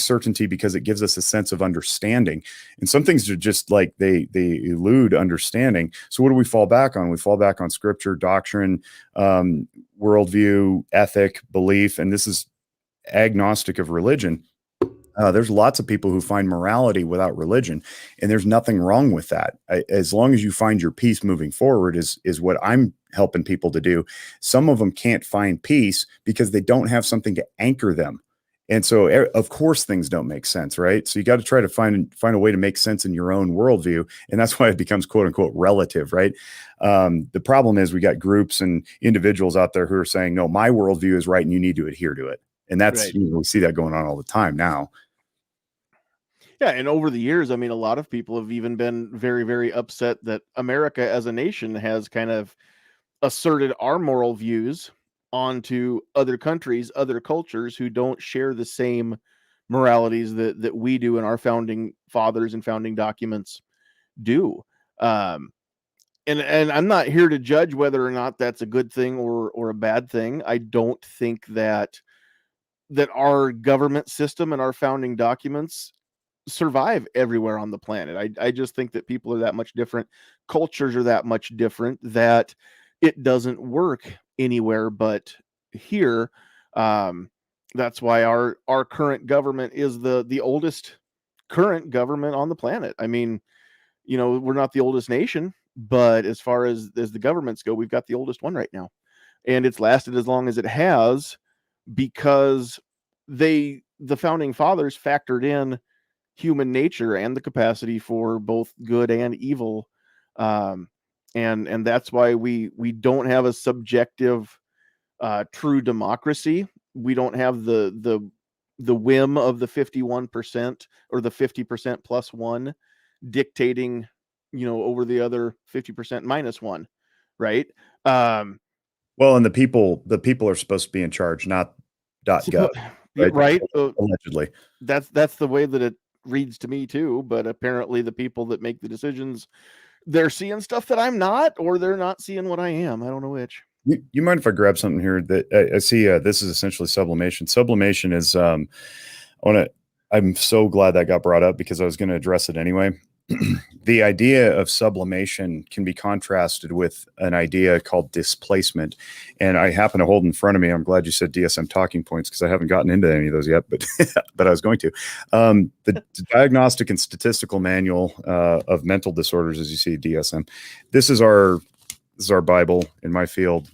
certainty because it gives us a sense of understanding. And some things are just like they elude understanding. So what do we fall back on? We fall back on scripture, doctrine, worldview, ethic, belief. And this is agnostic of religion. There's lots of people who find morality without religion, and there's nothing wrong with that. As long as you find your peace moving forward is what I'm helping people to do. Some of them can't find peace because they don't have something to anchor them. And so, of course, things don't make sense, right? So you got to try to find a way to make sense in your own worldview. And that's why it becomes quote unquote relative, right? The problem is we got groups and individuals out there who are saying, no, my worldview is right and you need to adhere to it. And that's, right. We see that going on all the time now. Yeah, and over the years, a lot of people have even been very, very upset that America as a nation has kind of asserted our moral views onto other countries, other cultures who don't share the same moralities that we do and our founding fathers and founding documents do. And I'm not here to judge whether or not that's a good thing or a bad thing. I don't think that our government system and our founding documents survive everywhere on the planet. I just think that people are that much different. Cultures are that much different that it doesn't work anywhere but here. That's why our current government is the oldest current government on the planet. We're not the oldest nation, but as far as the governments go, we've got the oldest one right now. And it's lasted as long as it has because the founding fathers factored in human nature and the capacity for both good and evil. And that's why we don't have a subjective true democracy. We don't have the whim of the 51% or the 50% plus one dictating, over the other 50% minus one. Right. Well, and the people are supposed to be in charge, not .gov. Right. Allegedly. That's the way that it reads to me too, but apparently the people that make the decisions, they're seeing stuff that I'm not, or they're not seeing what I am. I don't know which. You mind if I grab something here that I see? This is essentially sublimation. Sublimation is I'm so glad that got brought up because I was going to address it anyway. The idea of sublimation can be contrasted with an idea called displacement. And I happen to hold in front of me, I'm glad you said DSM talking points because I haven't gotten into any of those yet, but but I was going to. The Diagnostic and Statistical Manual of Mental Disorders, as you see, DSM. This is our Bible in my field.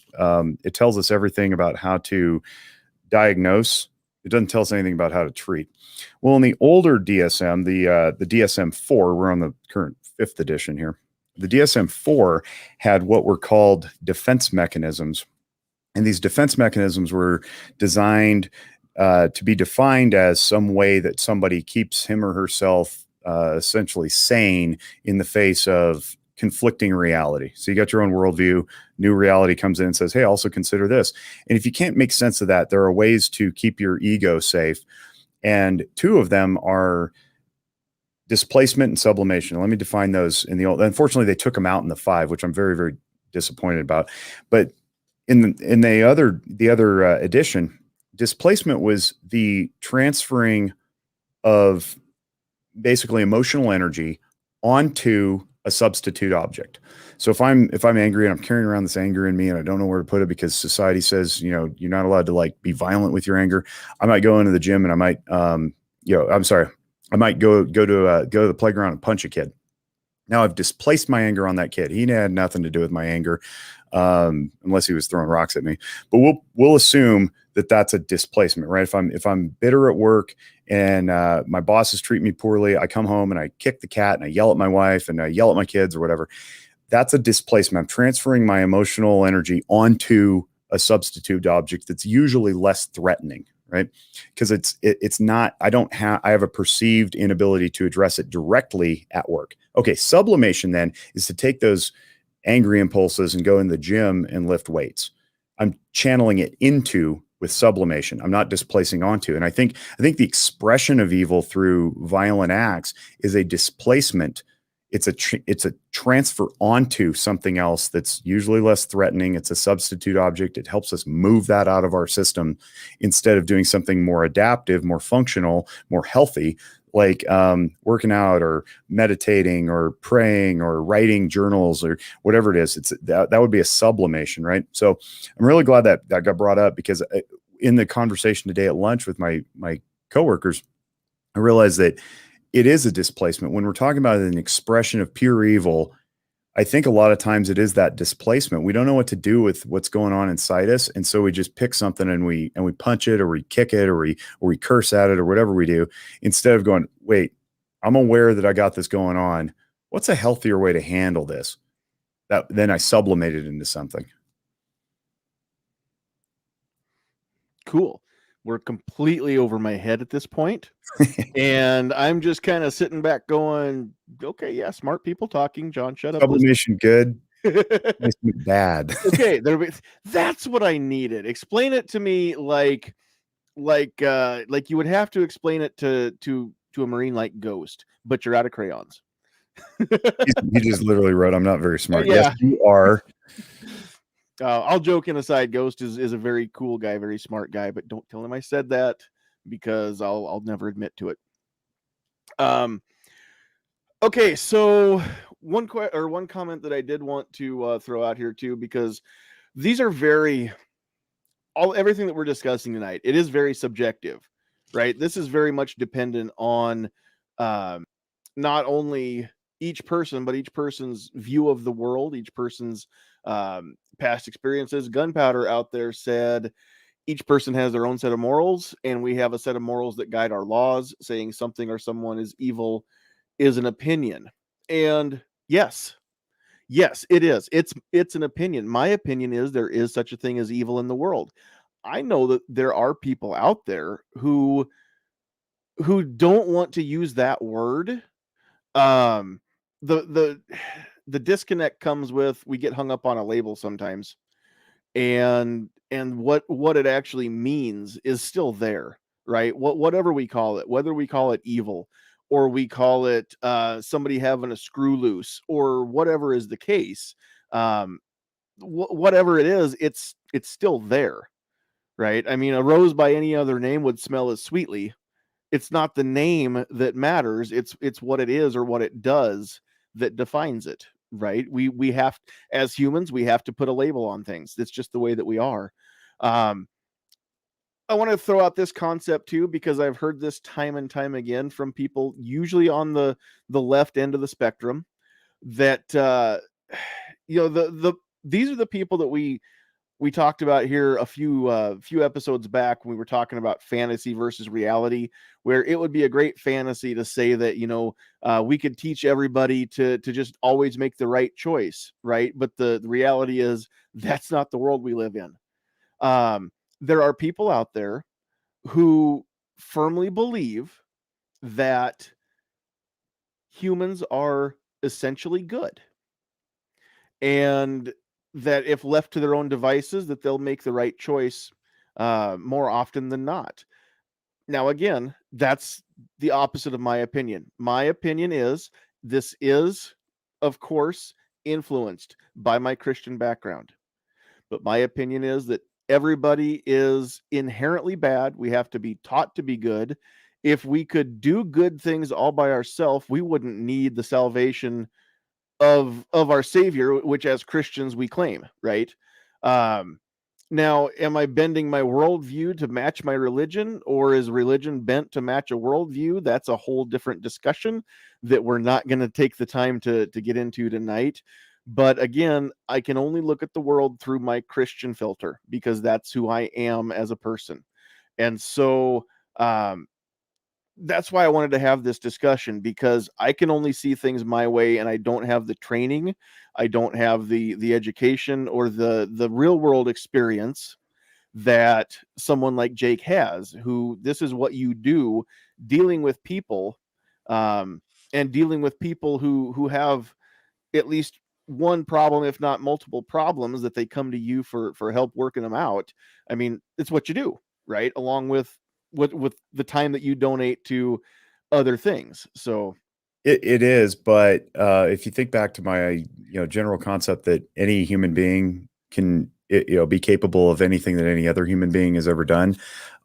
It tells us everything about how to diagnose. It doesn't tell us anything about how to treat. Well, in the older DSM, the DSM-4, we're on the current 5th edition here. The DSM-4 had what were called defense mechanisms. And these defense mechanisms were designed to be defined as some way that somebody keeps him or herself essentially sane in the face of conflicting reality. So you got your own worldview, new reality comes in and says, hey, also consider this. And if you can't make sense of that, there are ways to keep your ego safe. And 2 of them are displacement and sublimation. Let me define those in the old. Unfortunately, they took them out in the 5, which I'm very, very disappointed about. But in the other edition, displacement was the transferring of basically emotional energy onto a substitute object. So if I'm angry and I'm carrying around this anger in me and I don't know where to put it because society says, you know, you're not allowed to like be violent with your anger, I might go into the gym and I might, I might go to the playground and punch a kid. Now I've displaced my anger on that kid. He had nothing to do with my anger, unless he was throwing rocks at me. But we'll assume that that's a displacement, right? If I'm bitter at work and my bosses treat me poorly, I come home and I kick the cat and I yell at my wife and I yell at my kids or whatever. That's a displacement. I'm transferring my emotional energy onto a substitute object that's usually less threatening, right? Because I have a perceived inability to address it directly at work. Okay, sublimation then is to take those angry impulses and go in the gym and lift weights. I'm channeling it into with sublimation. I'm not displacing onto. And I think the expression of evil through violent acts is a displacement. It's a transfer onto something else that's usually less threatening. It's a substitute object. It helps us move that out of our system instead of doing something more adaptive, more functional, more healthy, like working out or meditating or praying or writing journals or whatever it is. That would be a sublimation, right? So I'm really glad that got brought up, because in the conversation today at lunch with my coworkers, I realized that it is a displacement. When we're talking about an expression of pure evil, I think a lot of times it is that displacement. We don't know what to do with what's going on inside us. And so we just pick something and we punch it, or we kick it, or we curse at it, or whatever we do, instead of going, wait, I'm aware that I got this going on. What's a healthier way to handle this? Then I sublimate it into something. Cool. We're completely over my head at this point. And I'm just kind of sitting back going, okay, yeah, smart people talking. John, shut up. Sublimation good. Bad. Okay, that's what I needed. Explain it to me like you would have to explain it to a Marine like Ghost, but you're out of crayons. He just literally wrote, "I'm not very smart." Yeah. Yes, you are. I'll joke aside. Ghost is a very cool guy, very smart guy, but don't tell him I said that, because I'll never admit to it. Okay, so one comment that I did want to throw out here too, because these are everything that we're discussing tonight, it is very subjective, right? This is very much dependent on not only each person, but each person's view of the world, each person's past experiences. Gunpowder out there said each person has their own set of morals, and we have a set of morals that guide our laws. Saying something or someone is evil is an opinion. And yes, it is. It's an opinion. My opinion is there is such a thing as evil in the world. I know that there are people out there who don't want to use that word. The disconnect comes with, we get hung up on a label sometimes, and what it actually means is still there, right? Whatever we call it, whether we call it evil or we call it somebody having a screw loose or whatever is the case, whatever it is, it's still there, right? I mean, a rose by any other name would smell as sweetly. It's not the name that matters. It's what it is or what it does that defines it, right? We have, as humans, we have to put a label on things. It's just the way that we are. I want to throw out this concept too, because I've heard this time and time again from people, usually on the left end of the spectrum, that these are the people that we talked about here a few episodes back when we were talking about fantasy versus reality, where it would be a great fantasy to say that, we could teach everybody to just always make the right choice, right? But the reality is that's not the world we live in. There are people out there who firmly believe that humans are essentially good, and that if left to their own devices, that they'll make the right choice more often than not. Now, again, that's the opposite of my opinion. My opinion is this is, of course, influenced by my Christian background. But my opinion is that everybody is inherently bad. We have to be taught to be good. If we could do good things all by ourselves, we wouldn't need the salvation of our Savior, which as Christians we claim, right? Now, am I bending my worldview to match my religion, or is religion bent to match a worldview? That's a whole different discussion that we're not going to take the time to get into tonight. But again, I can only look at the world through my Christian filter because that's who I am as a person. And so that's why I wanted to have this discussion, because I can only see things my way, and I don't have the training, I don't have the education or the real world experience that someone like Jake has, who this is what you do, dealing with people, and dealing with people who have at least one problem, if not multiple problems, that they come to you for help working them out. I mean, it's what you do, right? Along with the time that you donate to other things. So It is, but if you think back to my general concept that any human being can be capable of anything that any other human being has ever done,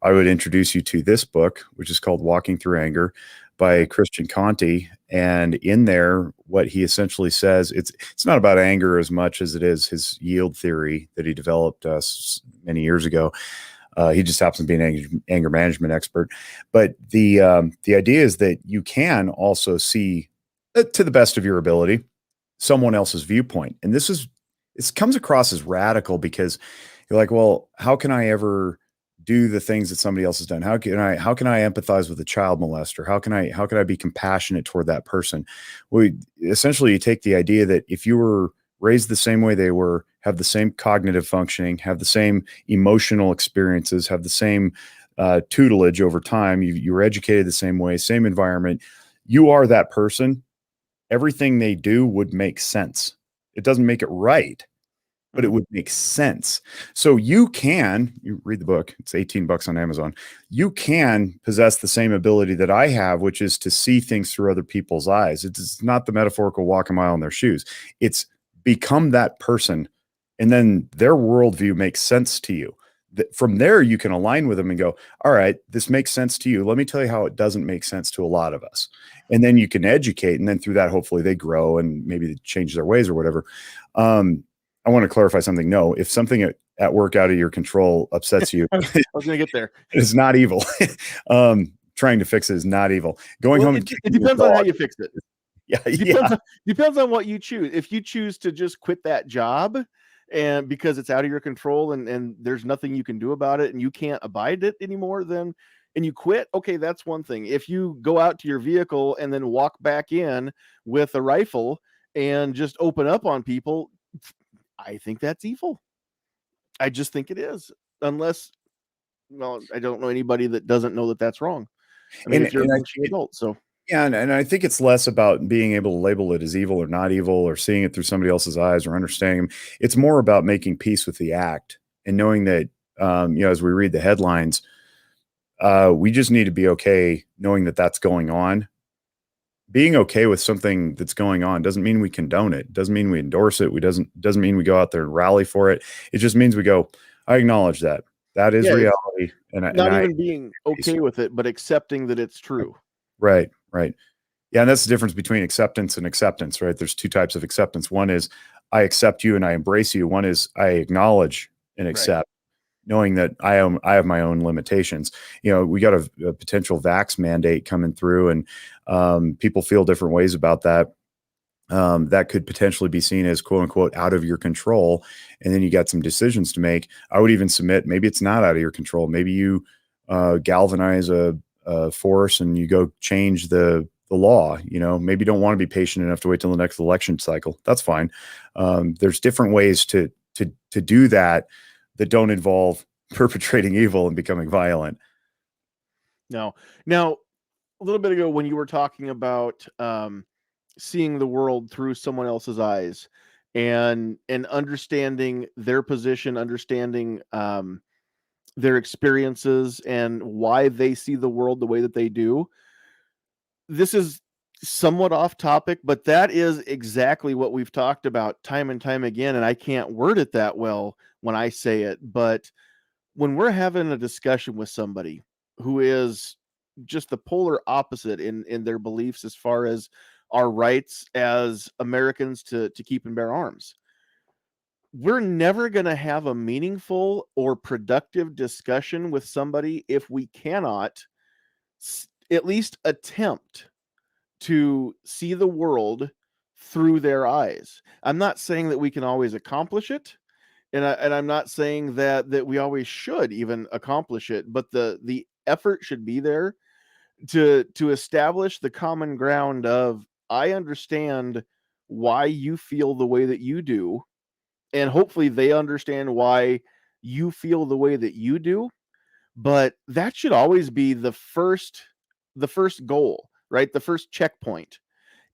I would introduce you to this book, which is called Walking Through Anger by Christian Conti. And in there, what he essentially says, it's not about anger as much as it is his yield theory that he developed many years ago. He just happens to be an anger management expert. But the idea is that you can also see, to the best of your ability, someone else's viewpoint. And this comes across as radical because you're like, well, how can I ever do the things that somebody else has done? How can I empathize with a child molester? How can I be compassionate toward that person? Well, essentially you take the idea that if you were raised the same way they were, have the same cognitive functioning, have the same emotional experiences, have the same tutelage over time, you were educated the same way, same environment, you are that person, everything they do would make sense. It doesn't make it right, but it would make sense. So you read the book, it's $18 on Amazon. You can possess the same ability that I have, which is to see things through other people's eyes. It's not the metaphorical walk a mile in their shoes. It's become that person, and then their worldview makes sense to you. From there, you can align with them and go, all right, this makes sense to you. Let me tell you how it doesn't make sense to a lot of us. And then you can educate, and then through that, hopefully they grow and maybe they change their ways or whatever. I want to clarify something. No, if something at work out of your control upsets you, I was going to get there. It's not evil. Trying to fix it is not evil. Going home and it depends on how you fix it. Yeah, Depends on what you choose. If you choose to just quit that job and because it's out of your control and there's nothing you can do about it and you can't abide it anymore, then and you quit, okay, that's one thing. If you go out to your vehicle and then walk back in with a rifle and just open up on people, I think that's evil. I just think it is. Unless, well, I don't know anybody that doesn't know that that's wrong. I mean, if you're a functioning adult, so. Yeah, and I think it's less about being able to label it as evil or not evil or seeing it through somebody else's eyes or understanding them. It's more about making peace with the act and knowing that, as we read the headlines, we just need to be okay knowing that that's going on. Being okay with something that's going on doesn't mean we condone it. Doesn't mean we endorse it. Doesn't mean we go out there and rally for it. It just means we go, I acknowledge that. That is reality. And even being okay with it, but accepting that it's true. Right. Yeah. And that's the difference between acceptance and acceptance, right? There's two types of acceptance. One is I accept you and I embrace you. One is I acknowledge and accept, knowing that I have my own limitations. We got a potential vax mandate coming through and people feel different ways about that. That could potentially be seen as quote unquote out of your control. And then you got some decisions to make. I would even submit, maybe it's not out of your control. Maybe you galvanize a force and you go change the law. Maybe you don't want to be patient enough to wait till the next election cycle. That's fine. There's different ways to do that don't involve perpetrating evil and becoming violent. No. Now, a little bit ago when you were talking about seeing the world through someone else's eyes and understanding their position, understanding their experiences and why they see the world the way that they do. This is somewhat off topic, but that is exactly what we've talked about time and time again. And I can't word it that well when I say it, but when we're having a discussion with somebody who is just the polar opposite in their beliefs as far as our rights as Americans to keep and bear arms. We're never going to have a meaningful or productive discussion with somebody if we cannot at least attempt to see the world through their eyes. I'm not saying that we can always accomplish it, and I'm not saying that we always should even accomplish it, but the effort should be there to establish the common ground of, I understand why you feel the way that you do, and hopefully they understand why you feel the way that you do. But that should always be the first goal, right? The first checkpoint.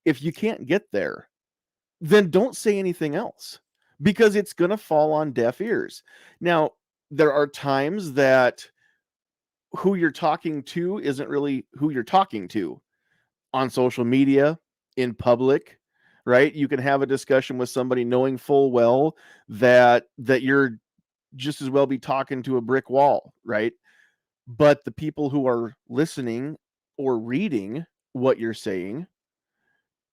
If you can't get there, then don't say anything else, because it's going to fall on deaf ears. Now, there are times that who you're talking to isn't really who you're talking to. On social media, in public, right? You can have a discussion with somebody knowing full well that you're just as well be talking to a brick wall, right? But the people who are listening or reading what you're saying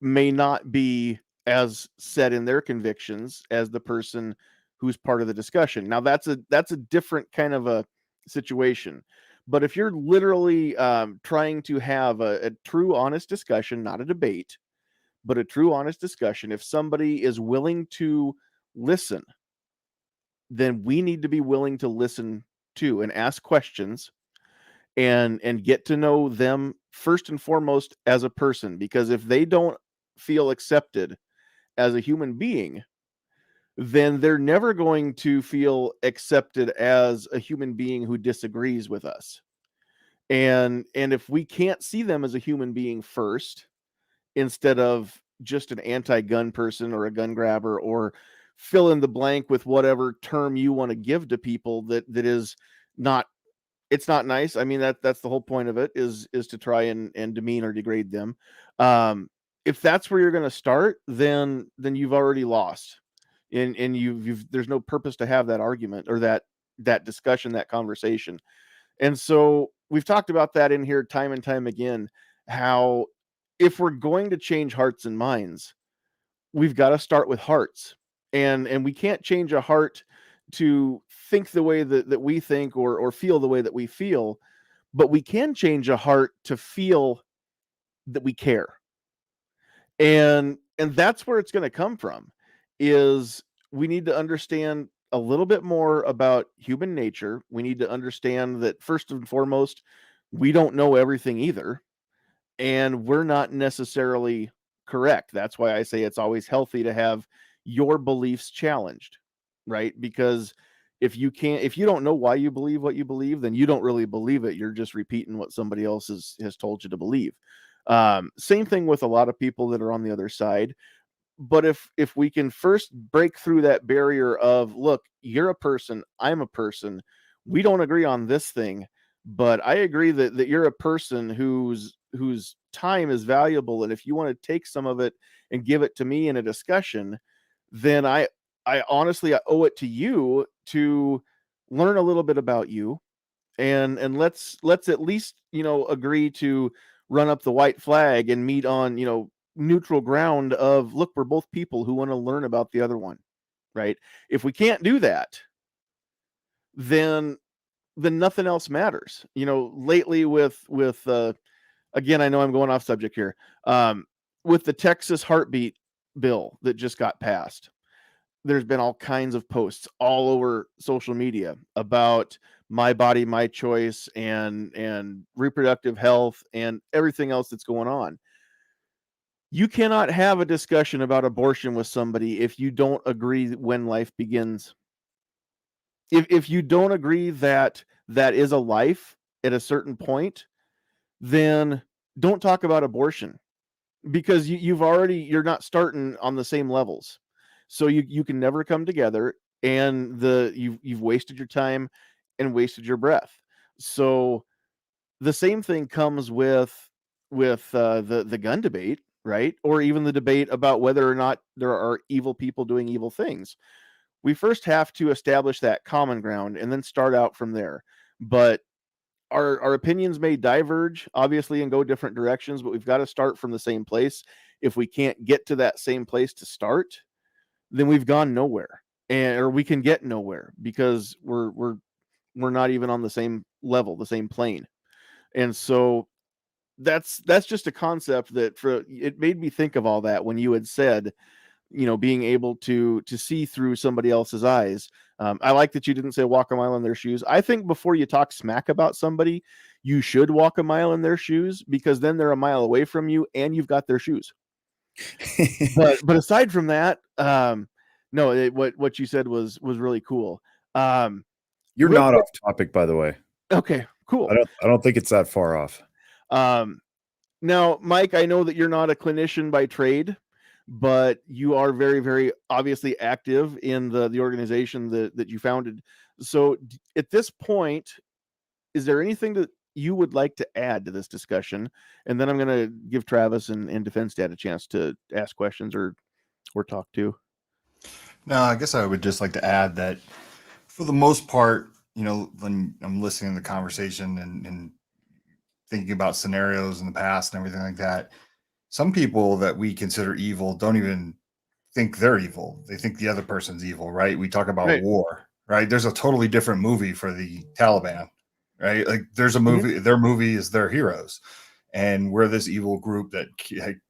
may not be as set in their convictions as the person who's part of the discussion. Now that's a different kind of a situation. But if you're literally trying to have a true, honest discussion, not a debate, but a true, honest discussion, if somebody is willing to listen, then we need to be willing to listen too and ask questions and get to know them first and foremost as a person. Because if they don't feel accepted as a human being, then they're never going to feel accepted as a human being who disagrees with us. And if we can't see them as a human being first, instead of just an anti-gun person or a gun grabber, or fill in the blank with whatever term you want to give to people that is not, it's not nice. I mean, that's the whole point of it, is to try and demean or degrade them. If that's where you're going to start, then you've already lost, and you've there's no purpose to have that argument or that discussion, that conversation. And so we've talked about that in here time and time again, how if we're going to change hearts and minds, we've got to start with hearts. And we can't change a heart to think the way that we think, or feel the way that we feel, but we can change a heart to feel that we care. And that's where it's going to come from, is we need to understand a little bit more about human nature. We need to understand that first and foremost, we don't know everything either, and we're not necessarily correct. That's why I say it's always healthy to have your beliefs challenged, right? Because if you don't know why you believe what you believe, then you don't really believe it. You're just repeating what somebody else has told you to believe. Same thing with a lot of people that are on the other side. But if we can first break through that barrier of, look, you're a person, I'm a person, we don't agree on this thing, but I agree that you're a person whose time is valuable, and if you want to take some of it and give it to me in a discussion, then I honestly, I owe it to you to learn a little bit about you, and let's at least, agree to run up the white flag and meet on, neutral ground of, look, we're both people who want to learn about the other one, right? If we can't do that, then nothing else matters. Lately with again, I know I'm going off subject here, with the Texas heartbeat bill that just got passed, there's been all kinds of posts all over social media about my body, my choice, and reproductive health and everything else that's going on. You cannot have a discussion about abortion with somebody if you don't agree when life begins. If you don't agree that is a life at a certain point, then don't talk about abortion, because you're not starting on the same levels. So you can never come together, and you've wasted your time and wasted your breath. So the same thing comes with the gun debate, right? Or even the debate about whether or not there are evil people doing evil things. We first have to establish that common ground and then start out from there. But our opinions may diverge, obviously, and go different directions, but we've got to start from the same place. If we can't get to that same place to start, then we've gone nowhere, or we can get nowhere because we're not even on the same level, the same plane. And so that's just a concept that it made me think of all that when you had said, being able to see through somebody else's eyes. I like that you didn't say walk a mile in their shoes. I think before you talk smack about somebody, you should walk a mile in their shoes, because then they're a mile away from you and you've got their shoes. but aside from that, no, what you said was really cool. You're not off topic, by the way. Okay, cool. I don't think it's that far off. Now, Mike, I know that you're not a clinician by trade, but you are very, very obviously active in the organization that you founded. So at this point, is there anything that you would like to add to this discussion? And then I'm going to give Travis and Defense Dad a chance to ask questions or talk to. No, I guess I would just like to add that for the most part, when I'm listening to the conversation and thinking about scenarios in the past and everything like that, some people that we consider evil don't even think they're evil. They think the other person's evil, right? We talk about war, right? There's a totally different movie for the Taliban, right? Like there's a movie, their movie is their heroes. And we're this evil group that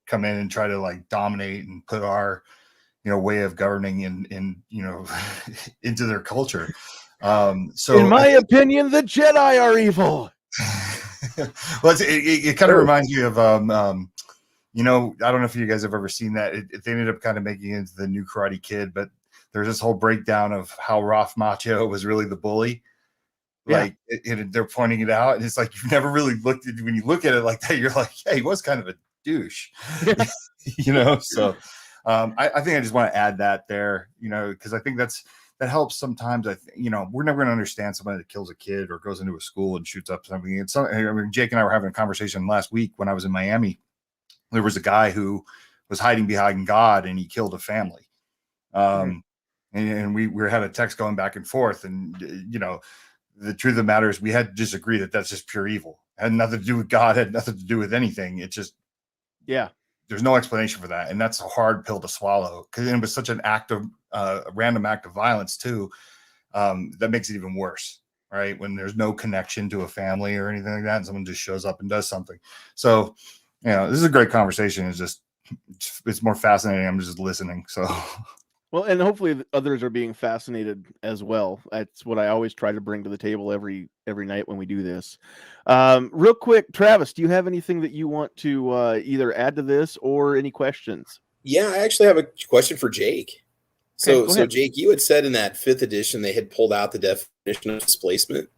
come in and try to like dominate and put our, way of governing in into their culture. So in my opinion, the Jedi are evil. Well, it kind of reminds me of, I don't know if you guys have ever seen that. They ended up kind of making it into the new Karate Kid, but there's this whole breakdown of how Ralph Macchio was really the bully. Like they're pointing it out, and it's like you've never really looked at, when you look at it like that, you're like, yeah, he was kind of a douche, So I think I just want to add that there, because I think that helps sometimes. We're never going to understand somebody that kills a kid or goes into a school and shoots up something. Jake and I were having a conversation last week when I was in Miami. There was a guy who was hiding behind God and he killed a family. And we had a text going back and forth, and the truth of the matter is we had to just agree that that's just pure evil. It had nothing to do with God, had nothing to do with anything. It's just, there's no explanation for that. And that's a hard pill to swallow, because it was such an random act of violence too. That makes it even worse, right? When there's no connection to a family or anything like that, and someone just shows up and does something. So, this is a great conversation. It's more fascinating. I'm just listening. So, well, and hopefully others are being fascinated as well. That's what I always try to bring to the table every night when we do this. Real quick, Travis, do you have anything that you want to either add to this or any questions? Yeah, I actually have a question for Jake. So Jake, you had said in that 5th edition they had pulled out the definition of displacement.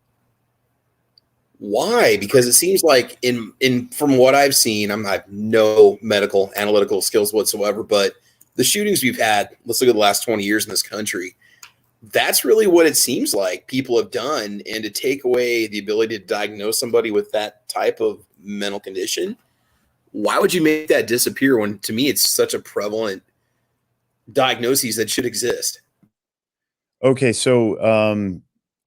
Why? Because it seems like from what I've seen, I have no medical analytical skills whatsoever, but the shootings we've had, let's look at the last 20 years in this country, that's really what it seems like people have done. And to take away the ability to diagnose somebody with that type of mental condition, why would you make that disappear when, to me, it's such a prevalent diagnosis that should exist? Okay, so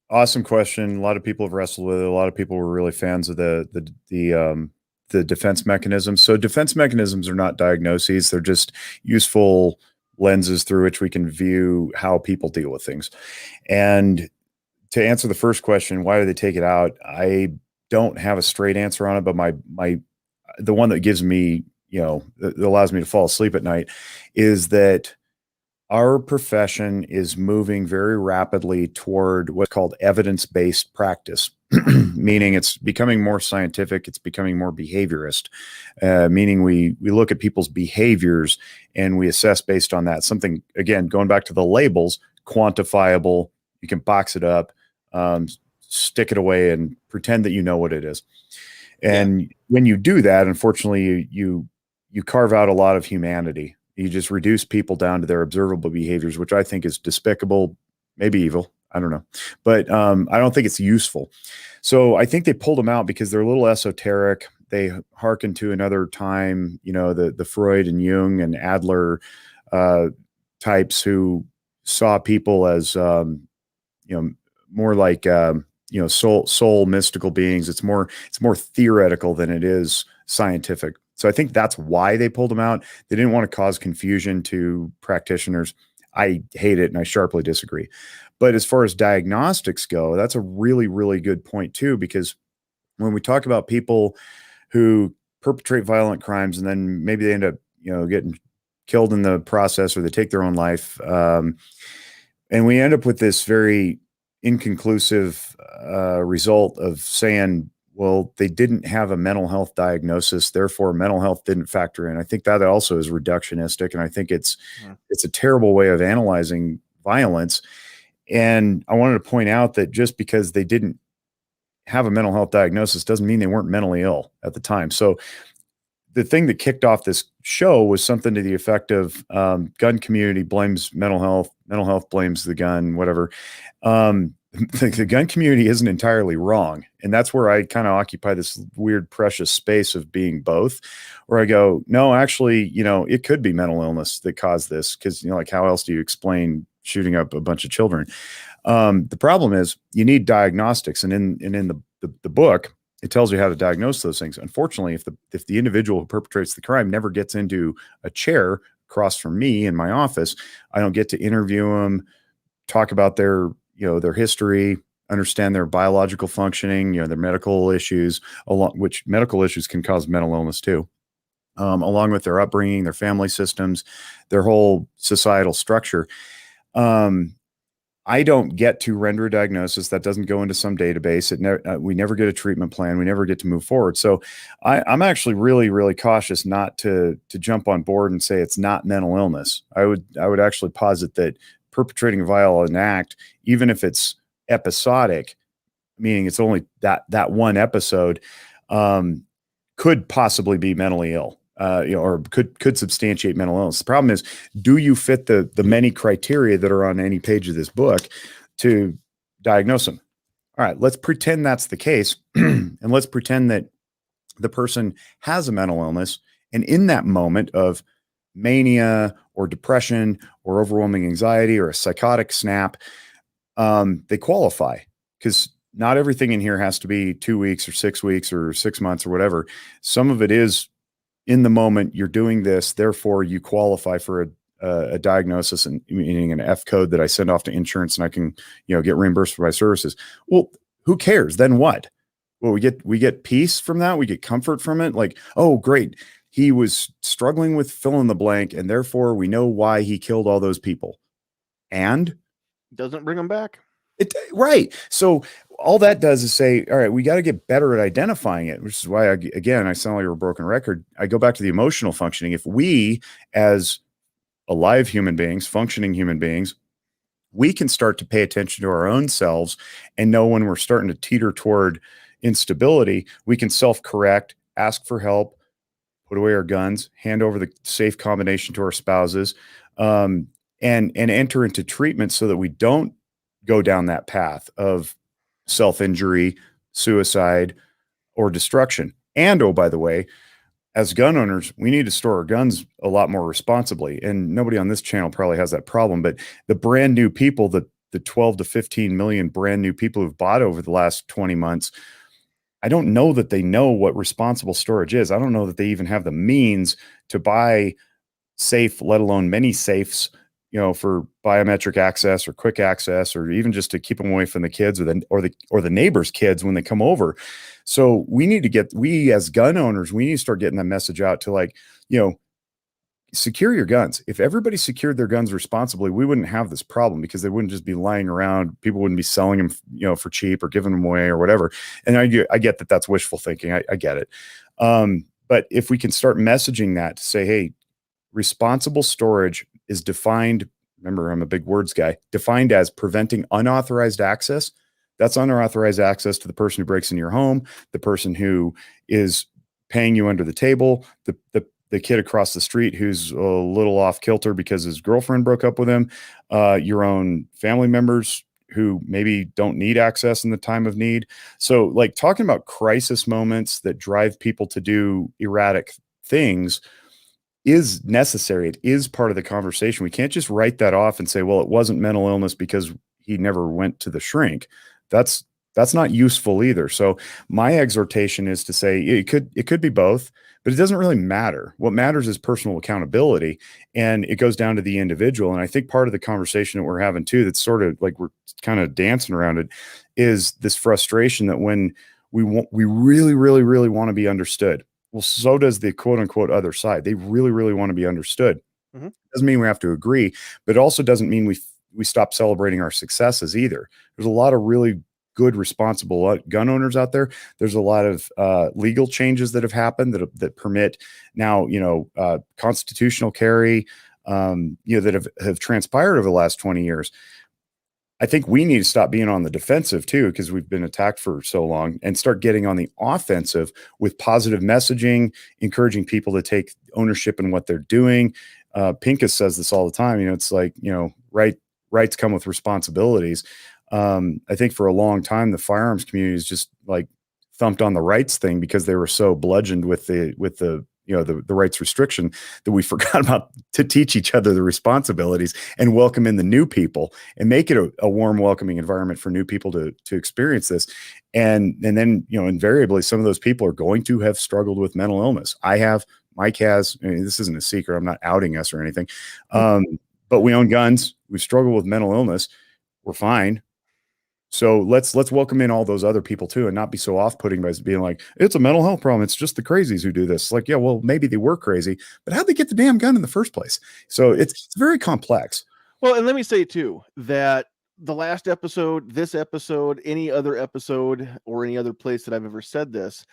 awesome question. A lot of people have wrestled with it. A lot of people were really fans of the defense mechanisms. So defense mechanisms are not diagnoses. They're just useful lenses through which we can view how people deal with things. And to answer the first question, why do they take it out? I don't have a straight answer on it, but the one that gives me, that allows me to fall asleep at night is that our profession is moving very rapidly toward what's called evidence-based practice, meaning it's becoming more scientific, it's becoming more behaviorist, meaning we look at people's behaviors and we assess based on that. Something, again, going back to the labels, quantifiable, you can box it up, stick it away and pretend that you know what it is. And when you do that, unfortunately, you carve out a lot of humanity. You just reduce people down to their observable behaviors, which I think is despicable, maybe evil. I don't know. But I don't think it's useful. So I think they pulled them out because they're a little esoteric. They hearken to another time, the Freud and Jung and Adler types who saw people as, more like, soul mystical beings. It's more theoretical than it is scientific. So I think that's why they pulled them out. They didn't want to cause confusion to practitioners. I hate it and I sharply disagree. But as far as diagnostics go, that's a really, really good point too, because when we talk about people who perpetrate violent crimes and then maybe they end up, getting killed in the process, or they take their own life, and we end up with this very inconclusive result of saying, well, they didn't have a mental health diagnosis, therefore mental health didn't factor in. I think that also is reductionistic, and I think it's a terrible way of analyzing violence. And I wanted to point out that just because they didn't have a mental health diagnosis doesn't mean they weren't mentally ill at the time. So the thing that kicked off this show was something to the effect of gun community blames mental health blames the gun, whatever. The gun community isn't entirely wrong. And that's where I kind of occupy this weird, precious space of being both, where I go, no, actually, it could be mental illness that caused this. Cause like, how else do you explain shooting up a bunch of children? The problem is you need diagnostics. And in the book, it tells you how to diagnose those things. Unfortunately, if the individual who perpetrates the crime never gets into a chair across from me in my office, I don't get to interview them, talk about their history, understand their biological functioning, their medical issues, which medical issues can cause mental illness too, along with their upbringing, their family systems, their whole societal structure. I don't get to render a diagnosis that doesn't go into some database. We never get a treatment plan. We never get to move forward. So I'm actually really, really cautious not to jump on board and say it's not mental illness. I would actually posit that perpetrating a violent act, even if it's episodic, meaning it's only that one episode, could possibly be mentally ill. Or could substantiate mental illness. The problem is, do you fit the many criteria that are on any page of this book to diagnose them? All right, let's pretend that's the case. And let's pretend that the person has a mental illness. And in that moment of mania or depression or overwhelming anxiety or a psychotic snap, they qualify, because not everything in here has to be 2 weeks or 6 weeks or 6 months or whatever. Some of it is in the moment you're doing this, therefore you qualify for a diagnosis, and meaning an F code that I send off to insurance and I can, get reimbursed for my services. Well, who cares? Then what? Well, we get peace from that. We get comfort from it. Like, oh, great. He was struggling with fill in the blank, and therefore we know why he killed all those people. And doesn't bring them back. Right. So all that does is say, all right, we got to get better at identifying it, which is why, I sound like a broken record. I go back to the emotional functioning. If we, as alive human beings, functioning human beings, we can start to pay attention to our own selves and know when we're starting to teeter toward instability, we can self-correct, ask for help, put away our guns, hand over the safe combination to our spouses, and enter into treatment so that we don't go down that path of self-injury, suicide, or destruction. And, oh, by the way, as gun owners, we need to store our guns a lot more responsibly. And nobody on this channel probably has that problem, but the brand new people, the 12 to 15 million brand new people who've bought over the last 20 months, I don't know that they know what responsible storage is. I don't know that they even have the means to buy safe, let alone many safes, for biometric access or quick access, or even just to keep them away from the kids or the neighbors' kids when they come over. So we as gun owners, we need to start getting that message out to, secure your guns. If everybody secured their guns responsibly, we wouldn't have this problem, because they wouldn't just be lying around. People wouldn't be selling them, for cheap or giving them away or whatever. And I get that that's wishful thinking. I get it. But if we can start messaging that to say, hey, responsible storage is defined, remember, I'm a big words guy, defined as preventing unauthorized access. That's unauthorized access to the person who breaks into your home, the person who is paying you under the table, the kid across the street who's a little off kilter because his girlfriend broke up with him, your own family members who maybe don't need access in the time of need. So, talking about crisis moments that drive people to do erratic things is necessary. It is part of the conversation. We can't just write that off and say, well, it wasn't mental illness because he never went to the shrink. That's That's not useful either. So my exhortation is to say it could be both, but it doesn't really matter. What matters is personal accountability, and it goes down to the individual. And I think part of the conversation that we're having too, that's sort of like we're kind of dancing around it, is this frustration that when we really, really, really want to be understood. Well, so does the quote unquote other side. They really, really want to be understood. Mhm. Doesn't mean we have to agree, but it also doesn't mean we stop celebrating our successes either. There's a lot of really good, responsible gun owners out there. There's a lot of legal changes that have happened that permit now, constitutional carry, that have transpired over the last 20 years. I think we need to stop being on the defensive too, because we've been attacked for so long, and start getting on the offensive with positive messaging, encouraging people to take ownership in what they're doing. Pincus says this all the time. It's like, rights come with responsibilities. I think for a long time, the firearms community is just like thumped on the rights thing because they were so bludgeoned with the rights restriction that we forgot about to teach each other the responsibilities and welcome in the new people and make it a warm, welcoming environment for new people to experience this. And then, invariably, some of those people are going to have struggled with mental illness. I have, Mike has. This isn't a secret. I'm not outing us or anything. But we own guns. We've struggled with mental illness. We're fine. So let's welcome in all those other people too, and not be so off-putting by being like, it's a mental health problem. It's just the crazies who do this. Like, yeah, well, maybe they were crazy, but how'd they get the damn gun in the first place? So it's very complex. Well, and let me say too, that the last episode, this episode, any other episode, or any other place that I've ever said this,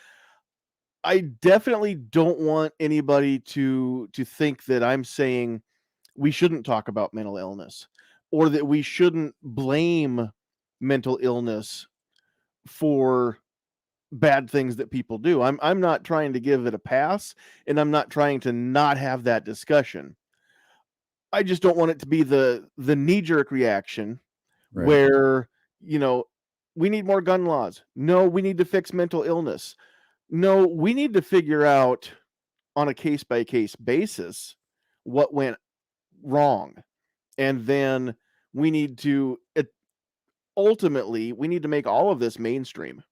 I definitely don't want anybody to think that I'm saying we shouldn't talk about mental illness, or that we shouldn't blame mental illness for bad things that people do. I'm not trying to give it a pass, and I'm not trying to not have that discussion. I just don't want it to be the knee-jerk reaction, Right. where, we need more gun laws. No, we need to fix mental illness. No, we need to figure out on a case-by-case basis what went wrong. And then we need to ultimately, we need to make all of this mainstream,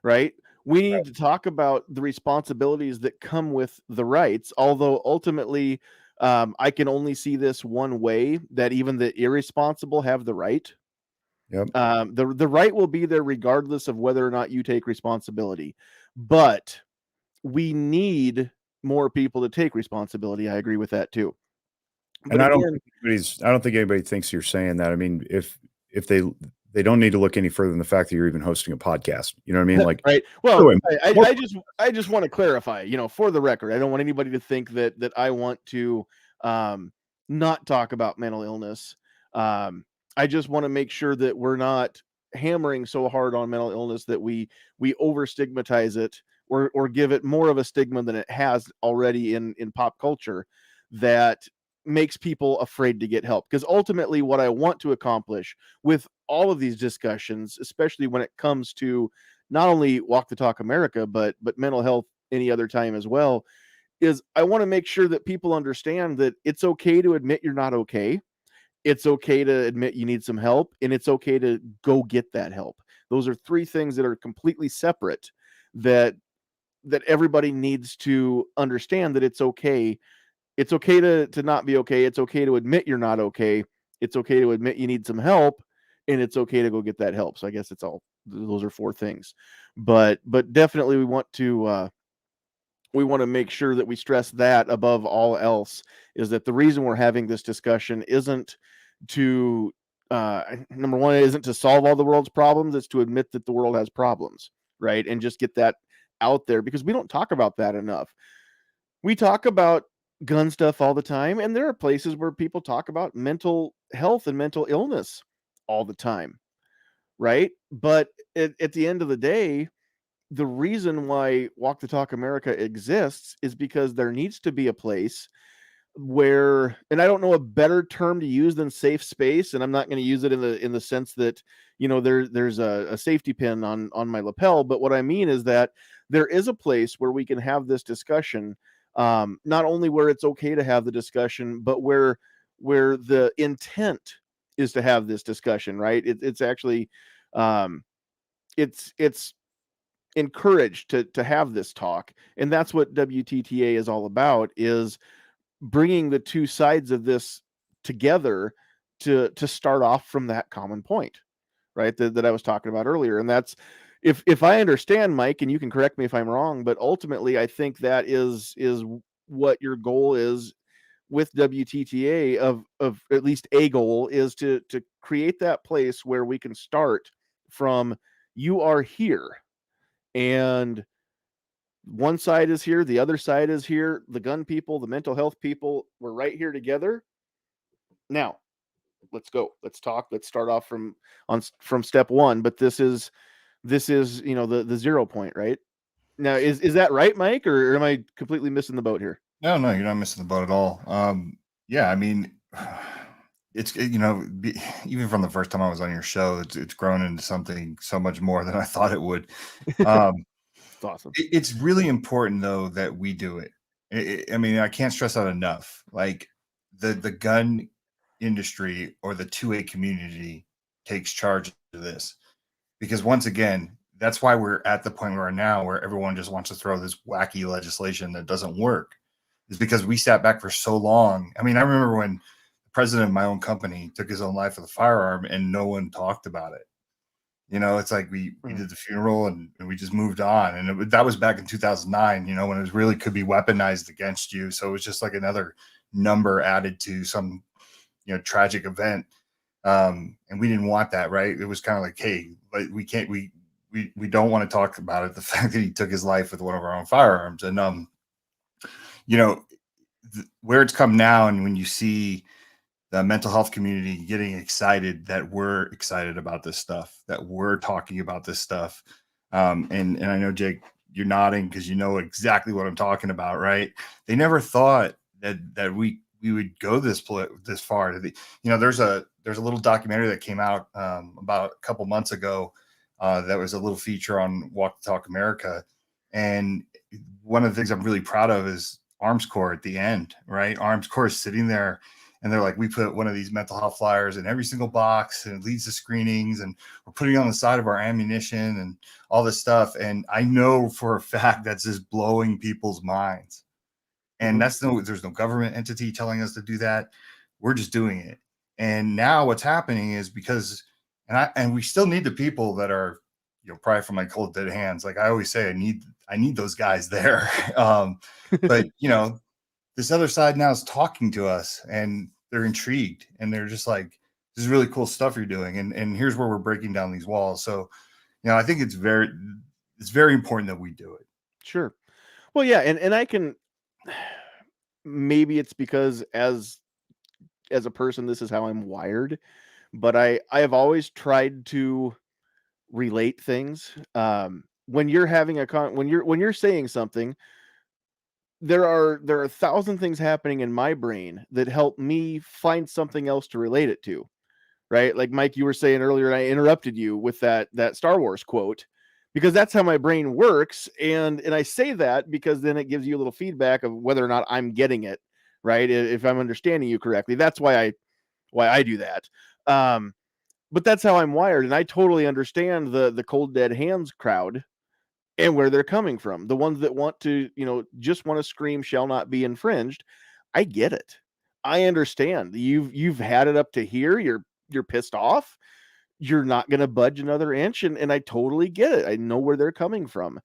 right? We need to talk about the responsibilities that come with the rights, although ultimately, I can only see this one way, that even the irresponsible have the right. Yep. The right will be there regardless of whether or not you take responsibility. But we need more people to take responsibility. I agree with that too. But And I again, don't think anybody thinks you're saying that. I mean, if they don't need to look any further than the fact that you're even hosting a podcast. You know what I mean? Like, right. Well, anyway, I just want to clarify, for the record, I don't want anybody to think that I want to not talk about mental illness. I just want to make sure that we're not hammering so hard on mental illness that we over stigmatize it, or give it more of a stigma than it has already in pop culture, that makes people afraid to get help. Because ultimately, what I want to accomplish with all of these discussions, especially when it comes to not only Walk the Talk America, but mental health any other time as well, is I want to make sure that people understand that it's okay to admit you're not okay. It's okay to admit you need some help, and it's okay to go get that help. Those are three things that are completely separate, that everybody needs to understand, that it's okay. It's okay to not be okay. It's okay to admit you're not okay. It's okay to admit you need some help, and it's okay to go get that help. So I guess those are four things, but definitely we want to make sure that we stress that above all else, is that the reason we're having this discussion isn't to number one, it isn't to solve all the world's problems. It's to admit that the world has problems, right? And just get that out there, because we don't talk about that enough. We talk about gun stuff all the time, and there are places where people talk about mental health and mental illness all the time, right? But at the end of the day, the reason why Walk the Talk America exists is because there needs to be a place where, and I don't know a better term to use than safe space, and I'm not going to use it in the sense that there's a safety pin on my lapel, but what I mean is that there is a place where we can have this discussion, not only where it's okay to have the discussion, but where the intent is to have this discussion, right? It's actually it's encouraged to have this talk, and that's what WTTA is all about, is bringing the two sides of this together to start off from that common point, right, that I was talking about earlier. And that's, if I understand, Mike, and you can correct me if I'm wrong, but ultimately I think that is what your goal is with WTTA, of at least a goal is to create that place where we can start from, you are here, and one side is here, the other side is here, the gun people, the mental health people, we're right here together. Now, let's go. Let's talk. Let's start off from step one. But this is the 0 point, right? Now, is that right, Mike, or am I completely missing the boat here? No, you're not missing the boat at all. Yeah, I mean, it's even from the first time I was on your show, it's grown into something so much more than I thought it would. It's awesome. It's really important though that we do it. I mean, I can't stress that enough. Like the gun industry or the 2A community takes charge of this, because once again, that's why we're at the point we're now, where everyone just wants to throw this wacky legislation that doesn't work, is because we sat back for so long. I mean, I remember when the president of my own company took his own life with a firearm and no one talked about it. It's like we did the funeral and we just moved on. And that was back in 2009, when it really could be weaponized against you. So it was just like another number added to some, tragic event. And we didn't want that, right? It was kind of like, hey, we can't, we don't want to talk about it. The fact that he took his life with one of our own firearms. And, where it's come now, and when you see the mental health community getting excited that we're excited about this stuff, that we're talking about this stuff. And I know, Jake, you're nodding because you know exactly what I'm talking about, right? They never thought that we would go this far. There's a little documentary that came out about a couple months ago that was a little feature on Walk the Talk America. And one of the things I'm really proud of is Arms Corps at the end, right? Arms Corps is sitting there, and they're like, we put one of these mental health flyers in every single box, and it leads to screenings, and we're putting it on the side of our ammunition and all this stuff. And I know for a fact that's just blowing people's minds. And there's no government entity telling us to do that. We're just doing it. And now what's happening is because, and we still need the people that are, probably from my cold dead hands. Like I always say, I need those guys there. But this other side now is talking to us, and they're intrigued, and they're just like, this is really cool stuff you're doing. And here's where we're breaking down these walls. So, I think it's very important that we do it. Sure. Well, yeah. And I can, maybe it's because as a person, this is how I'm wired, but I have always tried to relate things. When you're having when you're saying something, there are 1,000 things happening in my brain that help me find something else to relate it to, right? Like Mike, you were saying earlier, and I interrupted you with that Star Wars quote, because that's how my brain works. And I say that because then it gives you a little feedback of whether or not I'm getting it, right? If I'm understanding you correctly. That's why I do that. But that's how I'm wired. And I totally understand the cold dead hands crowd and where they're coming from. The ones that want to, just want to scream shall not be infringed. I get it. I understand. You've had it up to here. You're pissed off. You're not going to budge another inch. And I totally get it. I know where they're coming from.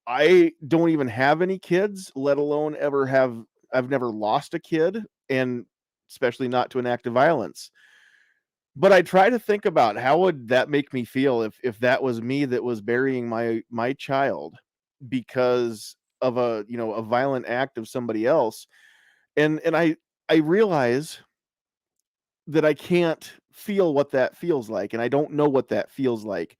I don't even have any kids, let alone I've never lost a kid, and especially not to an act of violence. But I try to think about how would that make me feel if that was me that was burying my child because of a violent act of somebody else. And I realize that I can't feel what that feels like, and I don't know what that feels like.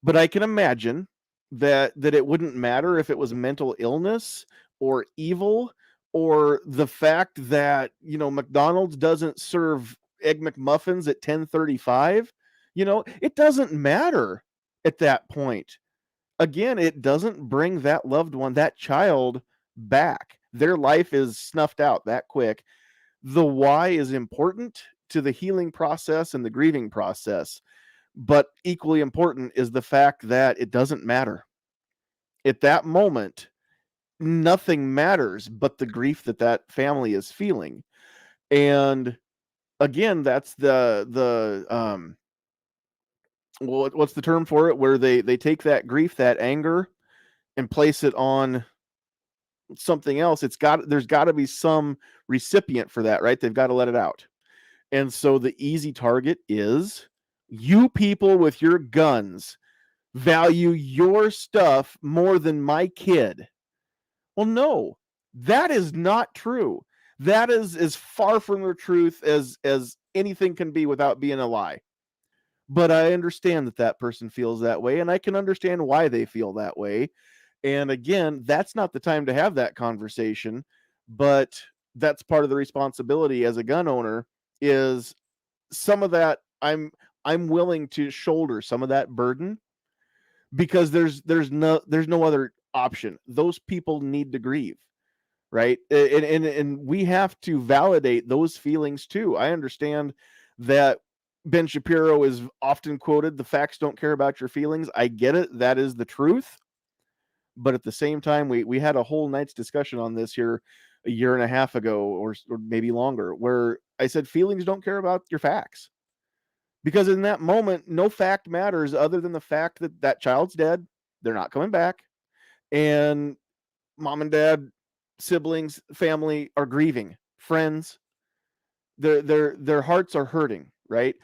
But I can imagine that it wouldn't matter if it was mental illness or evil, or the fact that McDonald's doesn't serve Egg McMuffins at 10:35. It doesn't matter at that point. Again, it doesn't bring that loved one, that child, back. Their life is snuffed out that quick. The why is important to the healing process and the grieving process. But equally important is the fact that it doesn't matter. At that moment, nothing matters but the grief that that family is feeling. And again, that's what's the term for it, where they take that grief, that anger, and place it on something else. There's got to be some recipient for that, right? They've got to let it out. And so the easy target is you people with your guns value your stuff more than my kid. Well, no, that is not true. That is as far from the truth as anything can be without being a lie. But I understand that that person feels that way, and I can understand why they feel that way. And again, that's not the time to have that conversation, but that's part of the responsibility as a gun owner. Is some of that I'm willing to shoulder some of that burden, because there's no other option. Those people need to grieve, right? And we have to validate those feelings too. I understand that Ben Shapiro is often quoted, the facts don't care about your feelings. I get it. That is the truth. But at the same time, we had a whole night's discussion on this here a year and a half ago, or maybe longer, where I said feelings don't care about your facts. Because in that moment, no fact matters other than the fact that that child's dead. They're not coming back. And mom and dad, siblings, family are grieving. Friends, their hearts are hurting, right?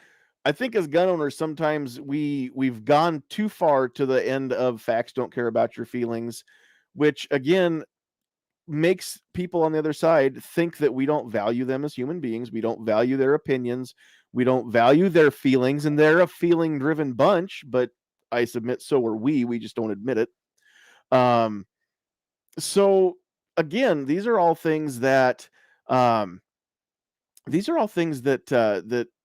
I think as gun owners, sometimes we've gone too far to the end of facts don't care about your feelings, which again makes people on the other side think that we don't value them as human beings. We don't value their opinions. We don't value their feelings, and they're a feeling driven bunch, but I submit so are we. We just don't admit it. So again, these are all things that that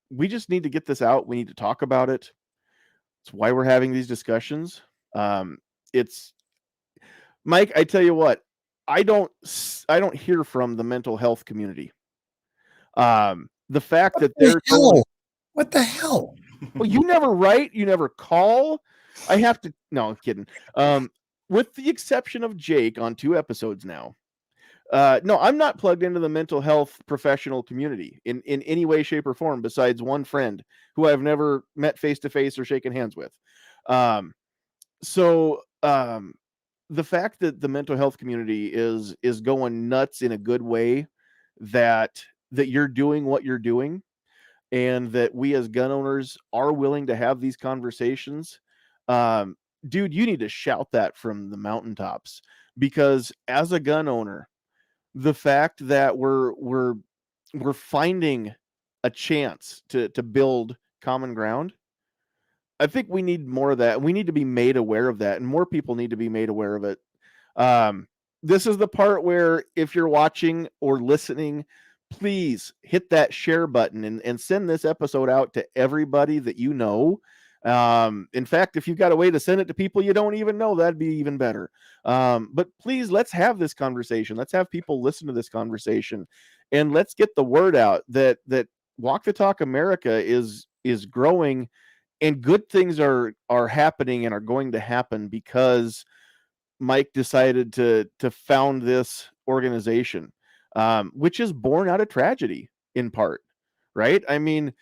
we just need to get this out. We need to talk about it. It's why we're having these discussions. It's Mike, I tell you what, I don't hear from the mental health community. The fact that they're told, what the hell? well, you never write, you never call. I have to. No, I'm kidding. With the exception of Jake on 2 episodes now. No, I'm not plugged into the mental health professional community in any way, shape, or form, besides one friend who I've never met face to face or shaken hands with. The fact that the mental health community is going nuts in a good way, that you're doing what you're doing, and that we as gun owners are willing to have these conversations, dude, you need to shout that from the mountaintops. Because as a gun owner, the fact that we're finding a chance to build common ground, I think we need more of that. We need to be made aware of that, and more people need to be made aware of it. This is the part where, if you're watching or listening, please hit that share button and send this episode out to everybody that you know. In fact, if you've got a way to send it to people you don't even know, that'd be even better. But please, let's have this conversation. Let's have people listen to this conversation, and let's get the word out that Walk the Talk America is growing, and good things are happening and are going to happen because Mike decided to found this organization, which is born out of tragedy in part, right? I mean,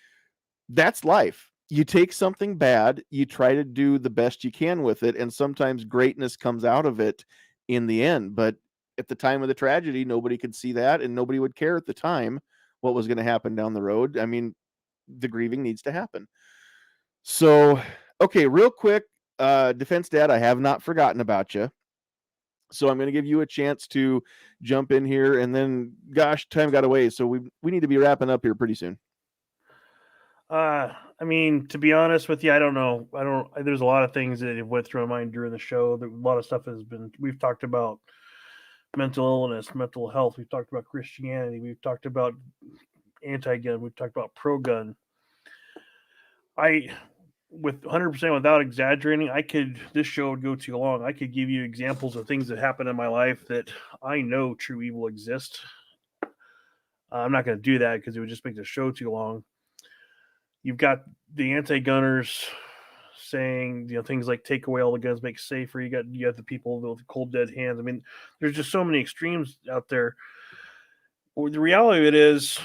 that's life. You take something bad, you try to do the best you can with it, and sometimes greatness comes out of it in the end. But at the time of the tragedy, nobody could see that, and nobody would care at the time what was going to happen down the road. I mean, the grieving needs to happen. So, okay, real quick, Defense Dad, I have not forgotten about you. So I'm going to give you a chance to jump in here, and then, gosh, time got away, so we need to be wrapping up here pretty soon. I mean, to be honest with you, I don't know. There's a lot of things that have went through my mind during the show. A lot of stuff we've talked about mental illness, mental health. We've talked about Christianity. We've talked about anti-gun. We've talked about pro-gun. With 100% without exaggerating, this show would go too long. I could give you examples of things that happened in my life that I know true evil exists. I'm not going to do that because it would just make the show too long. You've got the anti-gunners saying, things like take away all the guns, make it safer. You have the people with cold dead hands. I mean, there's just so many extremes out there. Well, the reality of it is,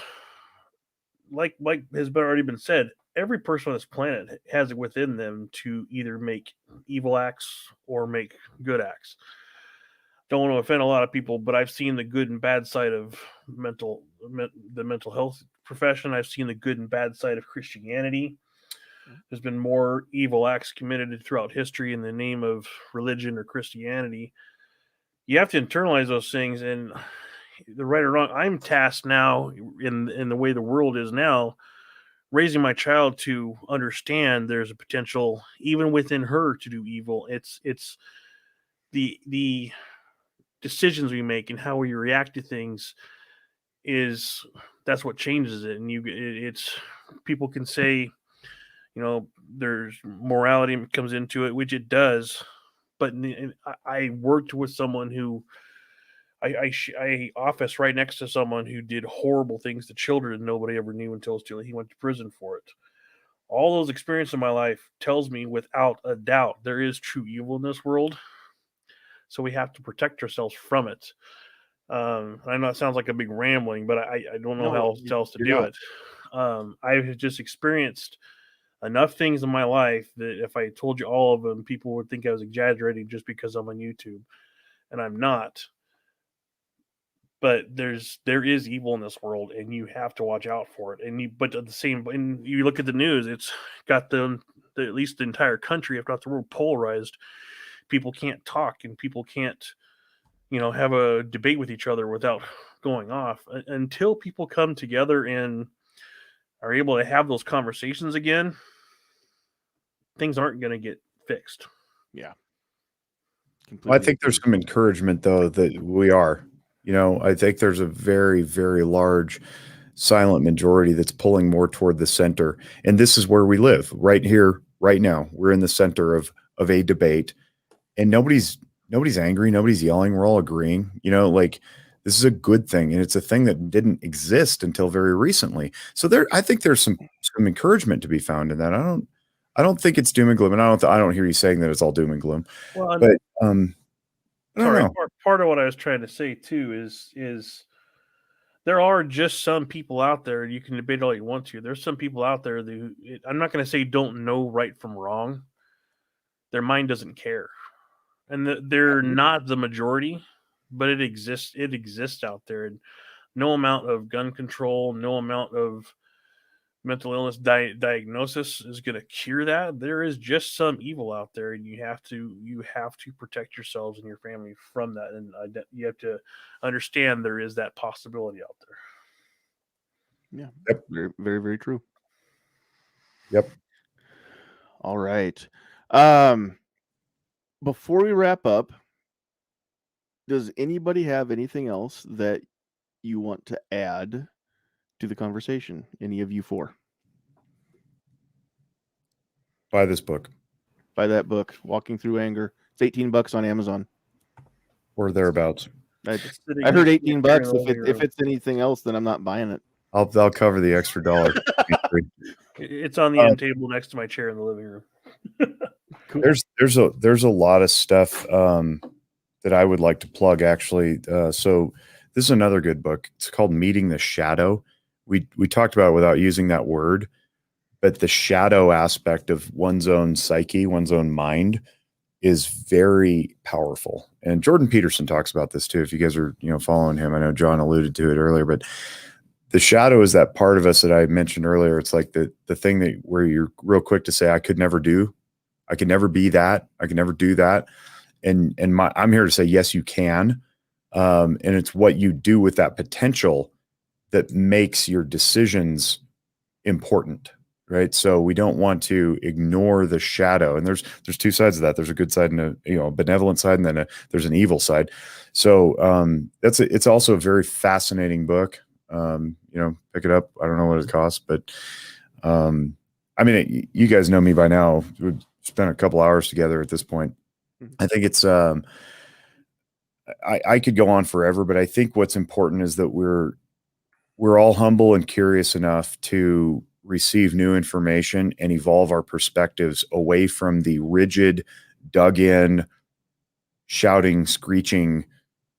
like has already been said, every person on this planet has it within them to either make evil acts or make good acts. Don't want to offend a lot of people, but I've seen the good and bad side of the mental health profession. I've seen the good and bad side of Christianity. There's been more evil acts committed throughout history in the name of religion or Christianity. You have to internalize those things, and the right or wrong, I'm tasked now in the way the world is now, raising my child to understand there's a potential even within her to do evil. It's the decisions we make and how we react to things that's what changes it. And it's people can say, there's morality comes into it, which it does. But I worked with someone who I office right next to someone who did horrible things to children nobody ever knew until he went to prison for it. All those experiences in my life tells me without a doubt there is true evil in this world. So we have to protect ourselves from it. I know it sounds like a big rambling, but I don't know how else to do it. I've just experienced enough things in my life that if I told you all of them, people would think I was exaggerating just because I'm on YouTube, and I'm not. But there is evil in this world, and you have to watch out for it. But at the same, and you look at the news, it's got at least the entire country, if not the world, polarized. People can't talk, and people can't, have a debate with each other without going off. Until people come together and are able to have those conversations again, things aren't going to get fixed. Yeah. Well, I think there's some encouragement, though, that we are. I think there's a very, very large silent majority that's pulling more toward the center. And this is where we live, right here, right now. We're in the center of a debate, and nobody's angry. Nobody's yelling. We're all agreeing, this is a good thing. And it's a thing that didn't exist until very recently. So I think there's some encouragement to be found in that. I don't think it's doom and gloom. And I don't hear you saying that it's all doom and gloom. Well, but, sorry, part of what I was trying to say too is there are just some people out there, you can debate all you want to. There's some people out there who, I'm not going to say don't know right from wrong. Their mind doesn't care. And they're not the majority, but it exists. It exists out there. And no amount of gun control, no amount of mental illness diagnosis is going to cure that. There is just some evil out there, and you have to protect yourselves and your family from that. And you have to understand there is that possibility out there. Yeah. Yep. Very, very, very true. Yep. All right. Before we wrap up, does anybody have anything else that you want to add to the conversation? Any of you four? Buy this book. Buy that book, Walking Through Anger. It's $18 on Amazon. Or thereabouts. I heard $18. If it's anything else, then I'm not buying it. I'll cover the extra $1. It's on the end table next to my chair in the living room. Cool. There's a lot of stuff that I would like to plug, actually. So this is another good book. It's called Meeting the Shadow. We talked about it without using that word, but the shadow aspect of one's own psyche, one's own mind, is very powerful. And Jordan Peterson talks about this too. If you guys are following him, I know John alluded to it earlier, but the shadow is that part of us that I mentioned earlier. It's like the thing where you're real quick to say, I could never do, I could never be that, I could never do that. And I'm here to say, yes, you can. And it's what you do with that potential that makes your decisions important, right? So we don't want to ignore the shadow. And there's two sides of that. There's a good side and a benevolent side, and then there's an evil side. So it's also a very fascinating book. Pick it up. I don't know what it costs, but you guys know me by now. We've spent a couple hours together at this point. I think it's I could go on forever, but I think what's important is that we're all humble and curious enough to receive new information and evolve our perspectives away from the rigid, dug in, shouting, screeching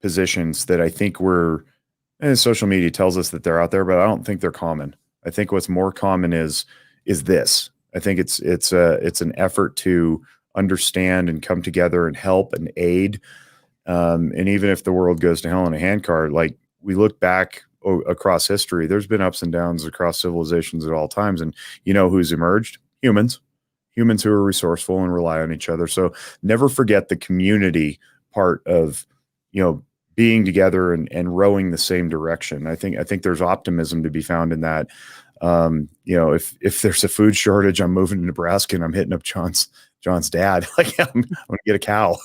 positions that I think and social media tells us that they're out there, but I don't think they're common. I think what's more common is this. I think it's an effort to understand and come together and help and aid. And even if the world goes to hell in a handcart, like we look back across history, there's been ups and downs across civilizations at all times. And you know who's emerged? Humans who are resourceful and rely on each other. So never forget the community part of, being together and rowing the same direction. I think there's optimism to be found in that. If there's a food shortage, I'm moving to Nebraska and I'm hitting up John's dad. Like I'm gonna get a cow.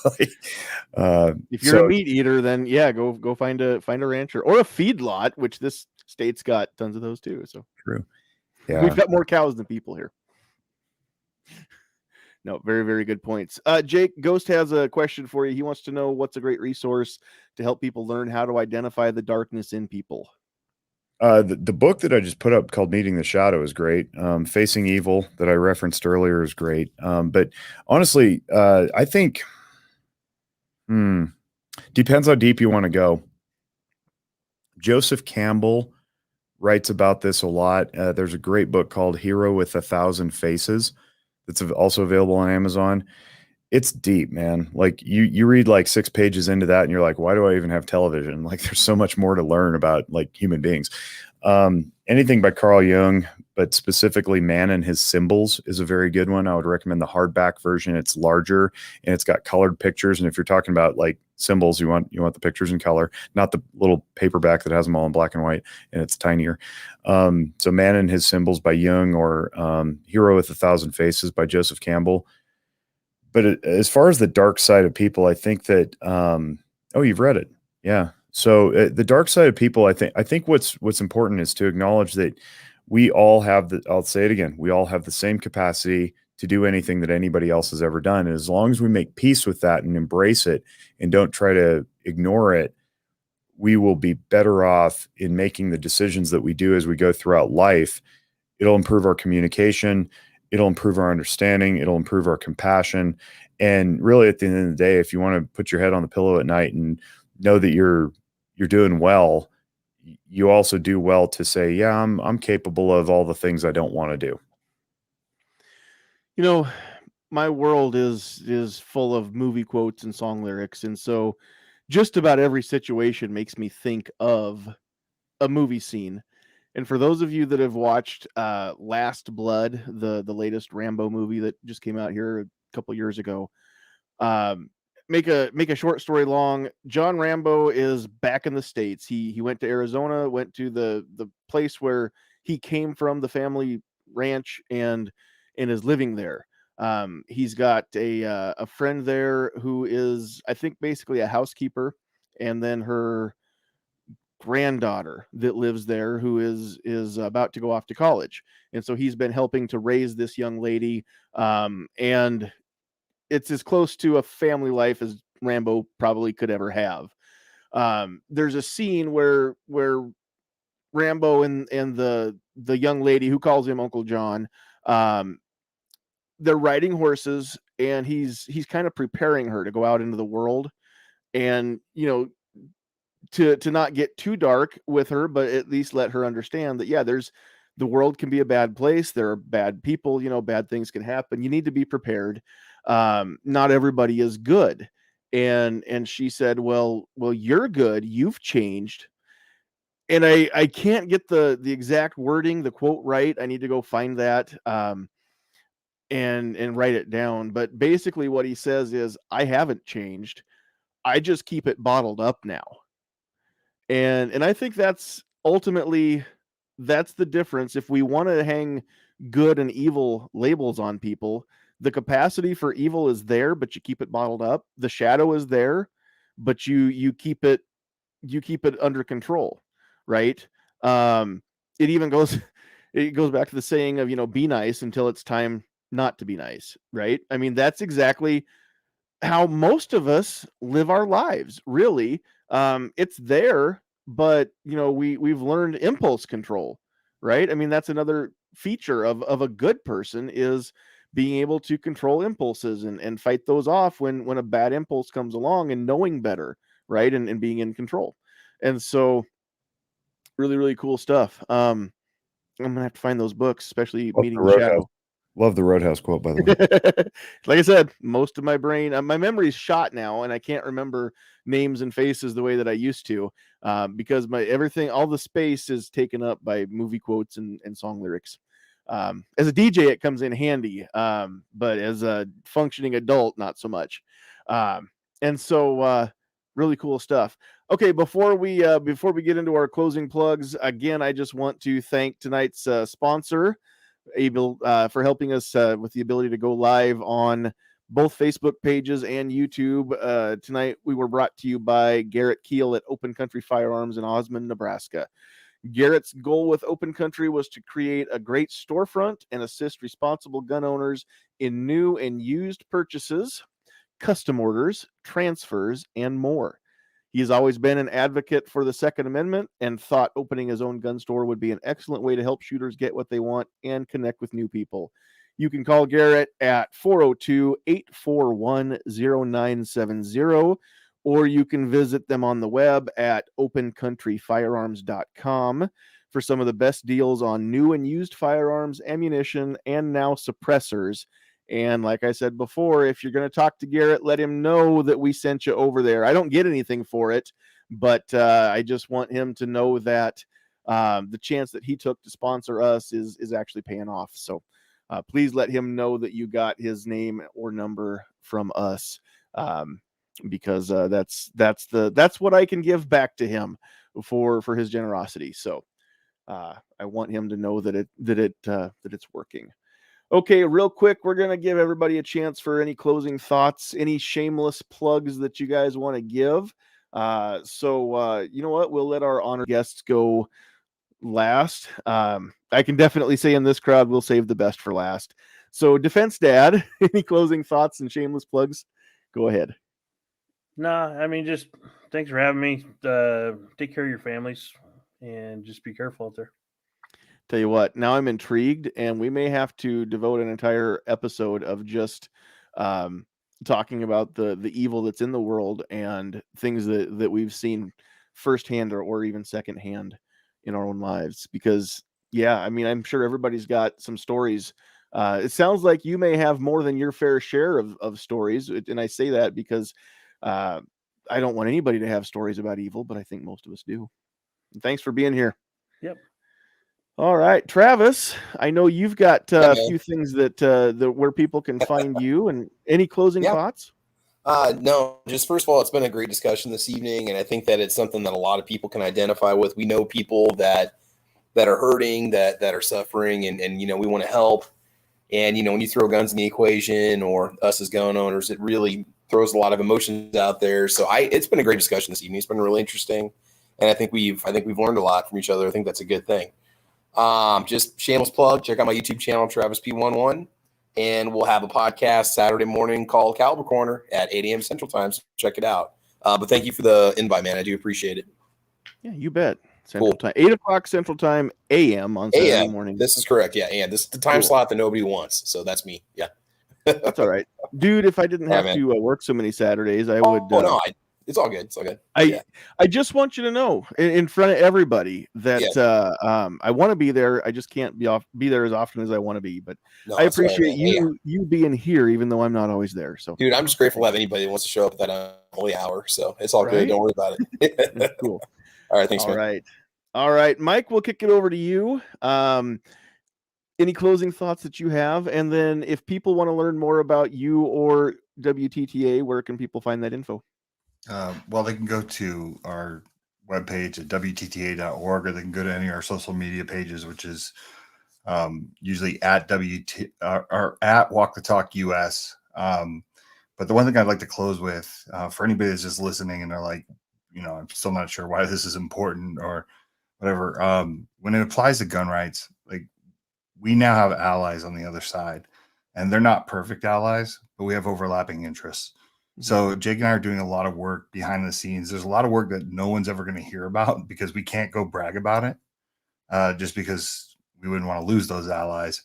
If you're a meat eater, then go find a rancher or a feedlot, which this state's got tons of those too. So true. Yeah, we've got more cows than people here. No, very, very good points. Jake, Ghost has a question for you. He wants to know what's a great resource to help people learn how to identify the darkness in people. The book that I just put up called Meeting the Shadow is great. Facing Evil that I referenced earlier is great. But honestly, I think depends how deep you want to go. Joseph Campbell writes about this a lot. There's a great book called Hero with 1,000 Faces that's also available on Amazon. It's deep, man. Like you read like 6 pages into that and you're like, why do I even have television? Like there's so much more to learn about like human beings. Anything by Carl Jung, but specifically Man and His Symbols is a very good one. I would recommend the hardback version. It's larger and it's got colored pictures. And if you're talking about like symbols, you want the pictures in color, not the little paperback that has them all in black and white and it's tinier. So Man and His Symbols by Jung, or Hero with 1,000 Faces by Joseph Campbell. But as far as the dark side of people, I think that, you've read it. Yeah. So the dark side of people, I think what's important is to acknowledge that we all have I'll say it again, we all have the same capacity to do anything that anybody else has ever done. And as long as we make peace with that and embrace it and don't try to ignore it, we will be better off in making the decisions that we do as we go throughout life. It'll improve our communication. It'll improve our understanding. It'll improve our compassion. And really at the end of the day, if you want to put your head on the pillow at night and know that you're doing well, you also do well to say, yeah, I'm capable of all the things I don't want to do. My world is full of movie quotes and song lyrics. And so just about every situation makes me think of a movie scene. And for those of you that have watched Last Blood, the latest Rambo movie that just came out here a couple years ago, make a short story long. John Rambo is back in the States. He went to Arizona, went to the place where he came from, the family ranch, and is living there. He's got a friend there who is, I think, basically a housekeeper, and then her granddaughter that lives there who is about to go off to college. And so he's been helping to raise this young lady, and it's as close to a family life as Rambo probably could ever have. There's a scene where Rambo and the young lady who calls him Uncle John, they're riding horses, and he's kind of preparing her to go out into the world, and to not get too dark with her, but at least let her understand that the world can be a bad place. There are bad people, bad things can happen. You need to be prepared. Not everybody is good. And she said, well, you're good. You've changed. And I can't get the exact wording, the quote right. I need to go find that and write it down. But basically what he says is, I haven't changed. I just keep it bottled up now. And I think that's ultimately the difference. If we want to hang good and evil labels on people, the capacity for evil is there, but you keep it bottled up. The shadow is there, but you keep it under control, right? It even goes back to the saying of, be nice until it's time not to be nice, right? I mean, that's exactly how most of us live our lives, really. It's there, but we've learned impulse control, right? I mean, that's another feature of a good person is being able to control impulses and fight those off when a bad impulse comes along, and knowing better, right? And being in control. And so really, really cool stuff. I'm gonna have to find those books, especially Meeting the Shadow. Love the Roadhouse quote, by the way. Like I said, most of my brain, my memory's shot now, and I can't remember names and faces the way that I used to, because all the space is taken up by movie quotes and song lyrics. As a DJ, it comes in handy, but as a functioning adult, not so much. And so, really cool stuff. Okay, before we get into our closing plugs, again, I just want to thank tonight's sponsor, Able, for helping us with the ability to go live on both Facebook pages and YouTube. Tonight we were brought to you by Garrett Keel at Open Country Firearms in Osmond, Nebraska. Garrett's goal with Open Country was to create a great storefront and assist responsible gun owners in new and used purchases, custom orders, transfers, and more. He has always been an advocate for the Second Amendment and thought opening his own gun store would be an excellent way to help shooters get what they want and connect with new people. You can call Garrett at 402-841-0970, or you can visit them on the web at opencountryfirearms.com for some of the best deals on new and used firearms, ammunition, and now suppressors. And like I said before, if you're going to talk to Garrett, let him know that we sent you over there. I don't get anything for it, but I just want him to know that the chance that he took to sponsor us is actually paying off. So please let him know that you got his name or number from us, because that's what I can give back to him for his generosity. So I want him to know that it's working. Okay, real quick, we're going to give everybody a chance for any closing thoughts, any shameless plugs that you guys want to give. So you know what? We'll let our honored guests go last. I can definitely say in this crowd, we'll save the best for last. So Defense Dad, any closing thoughts and shameless plugs? Go ahead. Nah, I mean, just thanks for having me. Take care of your families and just be careful out there. Tell you what, now I'm intrigued, and we may have to devote an entire episode of just talking about the evil that's in the world and things that we've seen firsthand or even secondhand in our own lives. Because, yeah, I mean, I'm sure everybody's got some stories. It sounds like you may have more than your fair share of stories, and I say that because I don't want anybody to have stories about evil, but I think most of us do. And thanks for being here. Yep. All right, Travis, I know you've got a few things that where people can find you, and any closing thoughts? No, just first of all, it's been a great discussion this evening, and I think that it's something that a lot of people can identify with. We know people that are hurting, that are suffering, and you know, we want to help. And you know, when you throw guns in the equation, or us as gun owners, it really throws a lot of emotions out there. So it's been a great discussion this evening. It's been really interesting, and I think we've learned a lot from each other. I think that's a good thing. Just shameless plug, check out my YouTube channel, Travis P11, and we'll have a podcast Saturday morning called Caliber Corner at 8 a.m. Central Time. So check it out. But thank you for the invite, man. I do appreciate it. Yeah, you bet. Central Time, 8 o'clock Central Time, a.m. on Saturday morning. This is correct. Yeah, and this is the time slot that nobody wants. So that's me. Yeah. That's all right. Dude, if I didn't have to work so many Saturdays, I would. No, it's all good. It's all good. I just want you to know in front of everybody that I want to be there. I just can't be there as often as I want to be. But no, I appreciate you being here, even though I'm not always there. So, dude, I'm just grateful to have anybody that wants to show up at that early hour. So it's all good. Don't worry about it. That's cool. All right, thanks, man. All right, Mike. We'll kick it over to you. Any closing thoughts that you have, and then if people want to learn more about you or WTTA, where can people find that info? Well, they can go to our webpage at WTTA.org, or they can go to any of our social media pages, which is usually at or at Walk the Talk US. But the one thing I'd like to close with, for anybody that's just listening and they're like, you know, I'm still not sure why this is important or whatever. When it applies to gun rights, like, we now have allies on the other side, and they're not perfect allies, but we have overlapping interests. So Jake and I are doing a lot of work behind the scenes. There's a lot of work that no one's ever going to hear about because we can't go brag about it, just because we wouldn't want to lose those allies.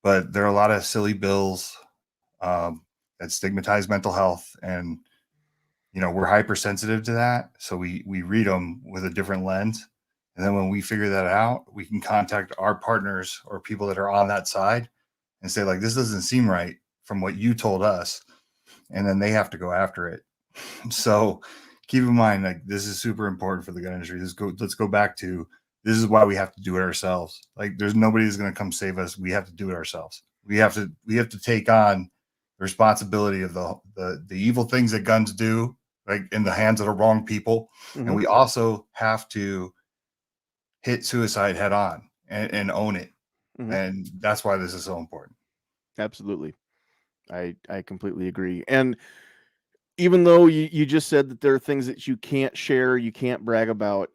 But there are a lot of silly bills that stigmatize mental health, and we're hypersensitive to that, so we read them with a different lens. And then when we figure that out, we can contact our partners or people that are on that side and say, like, this doesn't seem right from what you told us. And then they have to go after it. So keep in mind, like, this is super important for the gun industry. Let's go back to, this is why we have to do it ourselves. Like, there's nobody who's going to come save us. We have to do it ourselves. We have to take on the responsibility of the evil things that guns do, like, in the hands of the wrong people. Mhm. And we also have to hit suicide head on and own it. Mhm. And that's why this is so important. Absolutely. I completely agree. And even though you just said that there are things that you can't share, you can't brag about,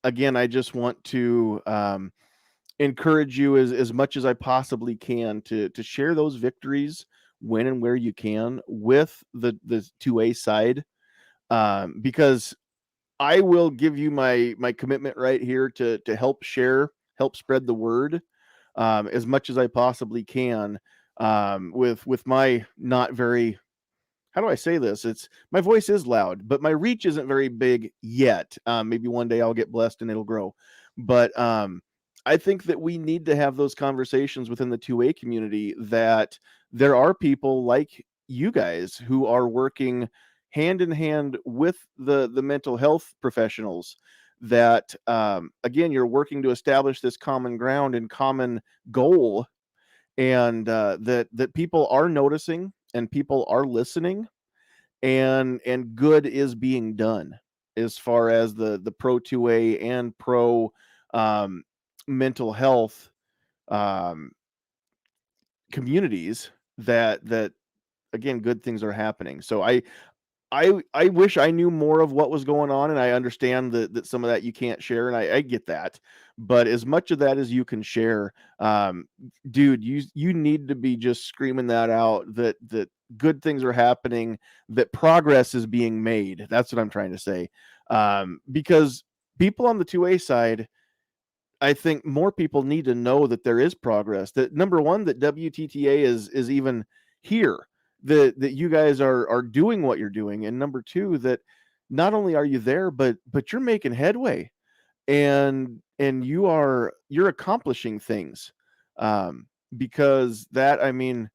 again, I just want to encourage you as much as I possibly can to share those victories when and where you can with the 2A side, because I will give you my commitment right here to help share, help spread the word as much as I possibly can, with my not very, how do I say this? It's, my voice is loud, but my reach isn't very big yet. Maybe one day I'll get blessed and it'll grow. But I think that we need to have those conversations within the 2A community, that there are people like you guys who are working hand in hand with the mental health professionals, that again, you're working to establish this common ground and common goal, and that people are noticing and people are listening, and good is being done as far as the pro 2A and pro um, mental health um, communities, that again, good things are happening. So I wish I knew more of what was going on, and I understand that some of that you can't share, and I get that. But as much of that as you can share, dude, you need to be just screaming that out, that good things are happening, that progress is being made. That's what I'm trying to say. Because people on the 2A side, I think more people need to know that there is progress. That, number one, that WTTA is even here. That you guys are doing what you're doing, and number two, that not only are you there, but you're making headway, and you're accomplishing things. Because that, I mean,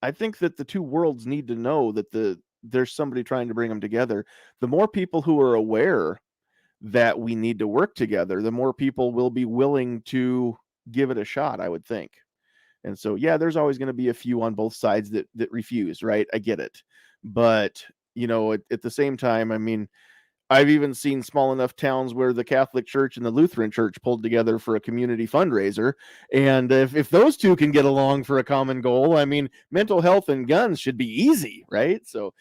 I think that the two worlds need to know that there's somebody trying to bring them together. The more people who are aware that we need to work together, the more people will be willing to give it a shot, I would think. And so, yeah, there's always going to be a few on both sides that refuse, right? I get it. But, at the same time, I mean, I've even seen small enough towns where the Catholic Church and the Lutheran Church pulled together for a community fundraiser. And if those two can get along for a common goal, I mean, mental health and guns should be easy, right? So,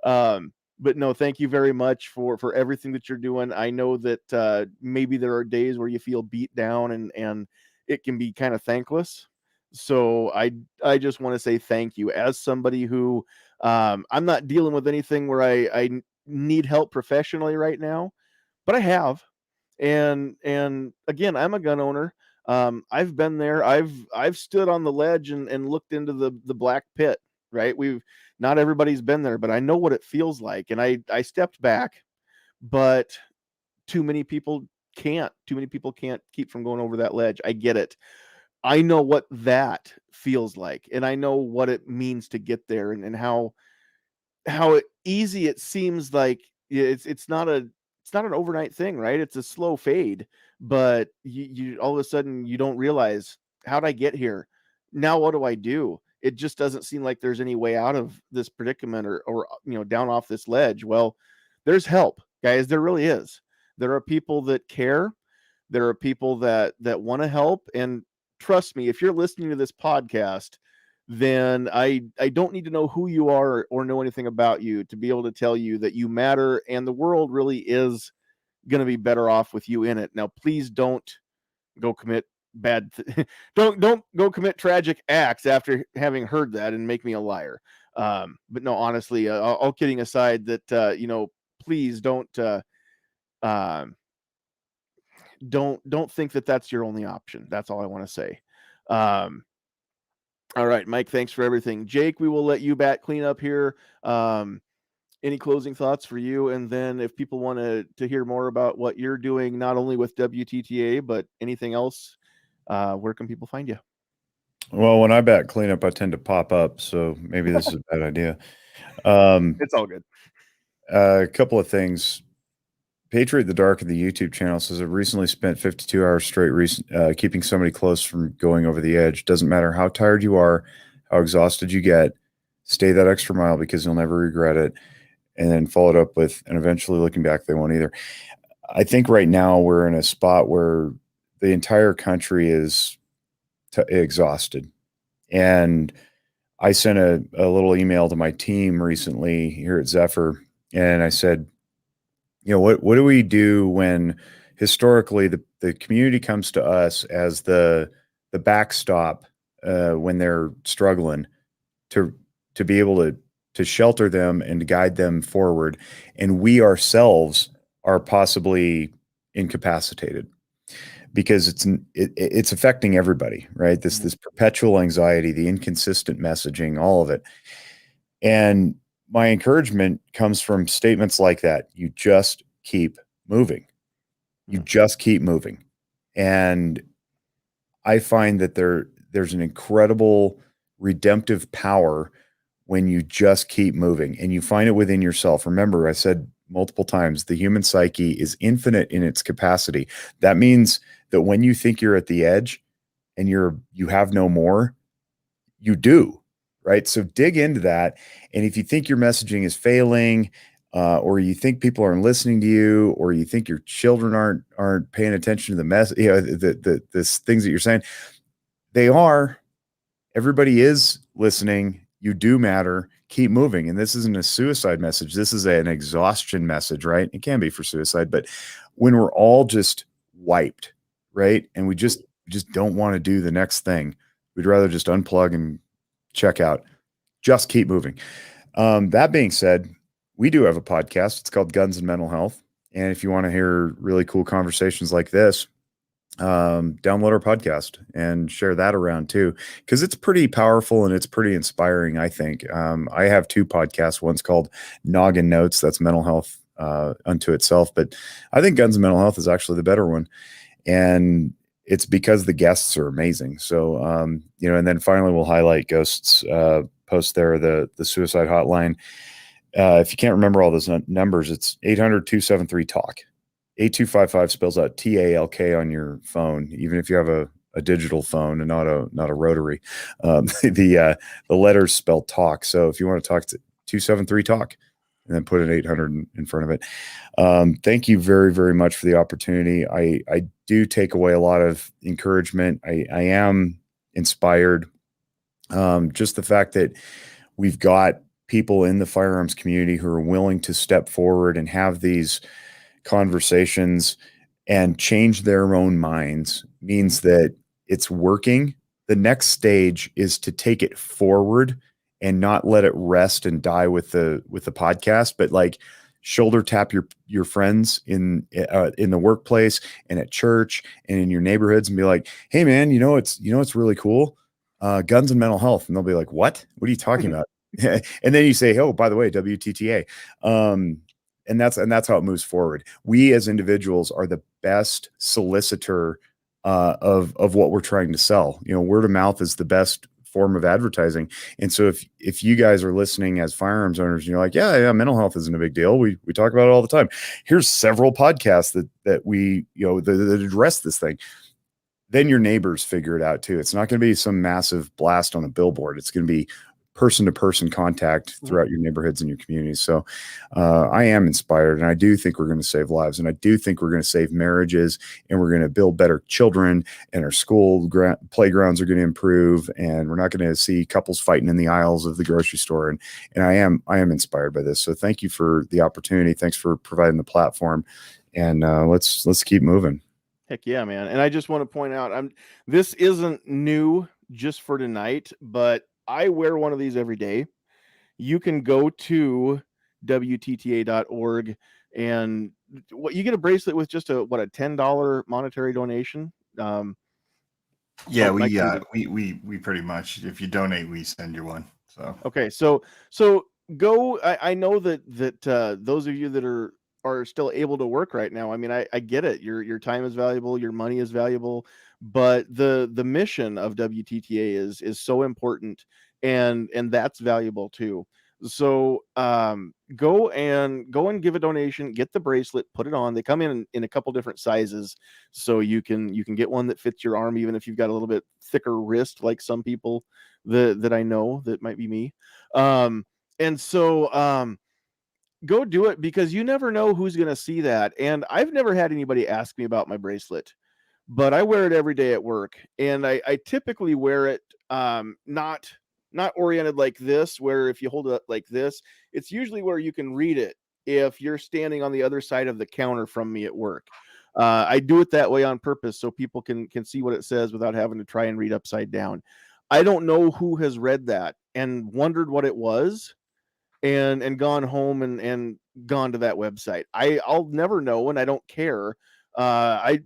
but no, thank you very much for everything that you're doing. I know that maybe there are days where you feel beat down, and it can be kind of thankless. So I just want to say thank you, as somebody who I'm not dealing with anything where I need help professionally right now, but I have. And again, I'm a gun owner. I've been there. I've stood on the ledge and looked into the black pit, right? Not everybody's been there, but I know what it feels like. And I stepped back, but too many people can't. Too many people can't keep from going over that ledge. I get it. I know what that feels like, and I know what it means to get there, and how easy it seems. Like, it's not an overnight thing, right? It's a slow fade, but you all of a sudden you don't realize, how'd I get here? Now what do I do? It just doesn't seem like there's any way out of this predicament, or down off this ledge. Well, there's help, guys. There really is. There are people that care. There are people that want to help, and trust me, if you're listening to this podcast, then I don't need to know who you are or know anything about you to be able to tell you that you matter, and the world really is going to be better off with you in it. Now, please don't go commit don't go commit tragic acts after having heard that and make me a liar. But no, honestly, all kidding aside, that please don't don't think that that's your only option. That's all I want to say. All right, Mike, thanks for everything. Jake, we will let you back clean up here. Any closing thoughts for you? And then if people want to hear more about what you're doing, not only with WTTA, but anything else, where can people find you? Well, when I back cleanup, I tend to pop up, so maybe this is a bad idea. It's all good. A couple of things. Patriot the Dark of the YouTube channel says, I've recently spent 52 hours straight keeping somebody close from going over the edge. Doesn't matter how tired you are, how exhausted you get, stay that extra mile because you'll never regret it. And then followed up with, and eventually looking back, they won't either. I think right now we're in a spot where the entire country is exhausted. And I sent a little email to my team recently here at Zephyr, and I said, what do we do when historically the community comes to us as the backstop when they're struggling to be able to shelter them and to guide them forward, and we ourselves are possibly incapacitated because it's affecting everybody, right? This perpetual anxiety, the inconsistent messaging, all of it. And my encouragement comes from statements like that. You just keep moving. You just keep moving. And I find that there's an incredible redemptive power when you just keep moving, and you find it within yourself. Remember, I said multiple times, the human psyche is infinite in its capacity. That means that when you think you're at the edge and you have no more, you do. Right. So dig into that. And if you think your messaging is failing, or you think people aren't listening to you, or you think your children aren't paying attention to the mess, the things that you're saying, they are. Everybody is listening. You do matter. Keep moving. And this isn't a suicide message. This is an exhaustion message, right? It can be for suicide, but when we're all just wiped, right? And we just don't want to do the next thing. We'd rather just unplug and check out. Just keep moving. That being said, we do have a podcast. It's called Guns and Mental Health. And if you want to hear really cool conversations like this, download our podcast and share that around too, because it's pretty powerful and it's pretty inspiring, I think. I have two podcasts. One's called Noggin Notes. That's mental health unto itself. But I think Guns and Mental Health is actually the better one. And it's because the guests are amazing. So, and then finally we'll highlight Ghost's post there, the suicide hotline. If you can't remember all those numbers, it's 800-273-TALK. 8255 spells out TALK on your phone, even if you have a digital phone and not a rotary. The letters spell talk. So if you want to talk to 273-TALK and then put an 800 in front of it. Thank you very, very much for the opportunity. I do take away a lot of encouragement. I am inspired. Just the fact that we've got people in the firearms community who are willing to step forward and have these conversations and change their own minds means that it's working. The next stage is to take it forward and not let it rest and die with the podcast, but like shoulder tap your friends in the workplace and at church and in your neighborhoods and be like, hey man, it's really cool. Guns and mental health. And they'll be like, what are you talking about? And then you say, oh, by the way, WTTA. And that's how it moves forward. We as individuals are the best solicitor of what we're trying to sell. Word of mouth is the best form of advertising. And so if you guys are listening as firearms owners and you're like, yeah, mental health isn't a big deal. We talk about it all the time. Here's several podcasts that we, that address this thing. Then your neighbors figure it out too. It's not going to be some massive blast on a billboard. It's going to be person-to-person contact throughout your neighborhoods and your communities. So I am inspired, and I do think we're going to save lives, and I do think we're going to save marriages, and we're going to build better children, and our school playgrounds are going to improve, and we're not going to see couples fighting in the aisles of the grocery store. And I am inspired by this. So thank you for the opportunity. Thanks for providing the platform, and let's keep moving. Heck yeah, man. And I just want to point out, this isn't new just for tonight, but I wear one of these every day. You can go to wtta.org. And what you get a bracelet with just a $10 monetary donation. Yeah, Mike, we pretty much, if you donate, we send you one. So okay, so go. I know that those of you that are still able to work right now, I mean, I get it. Your time is valuable, your money is valuable, but the mission of WTTA is so important, and that's valuable too. So go and give a donation, get the bracelet, put it on. They come in a couple different sizes, so you can get one that fits your arm, even if you've got a little bit thicker wrist, like some people that I know. That might be me. And so go do it, because you never know who's going to see that. And I've never had anybody ask me about my bracelet, but I wear it every day at work, and I typically wear it not oriented like this, where if you hold it up like this, it's usually where you can read it if you're standing on the other side of the counter from me at work. I do it that way on purpose so people can see what it says without having to try and read upside down. I don't know who has read that and wondered what it was, and gone home and gone to that website. I'll never know, and I don't care. I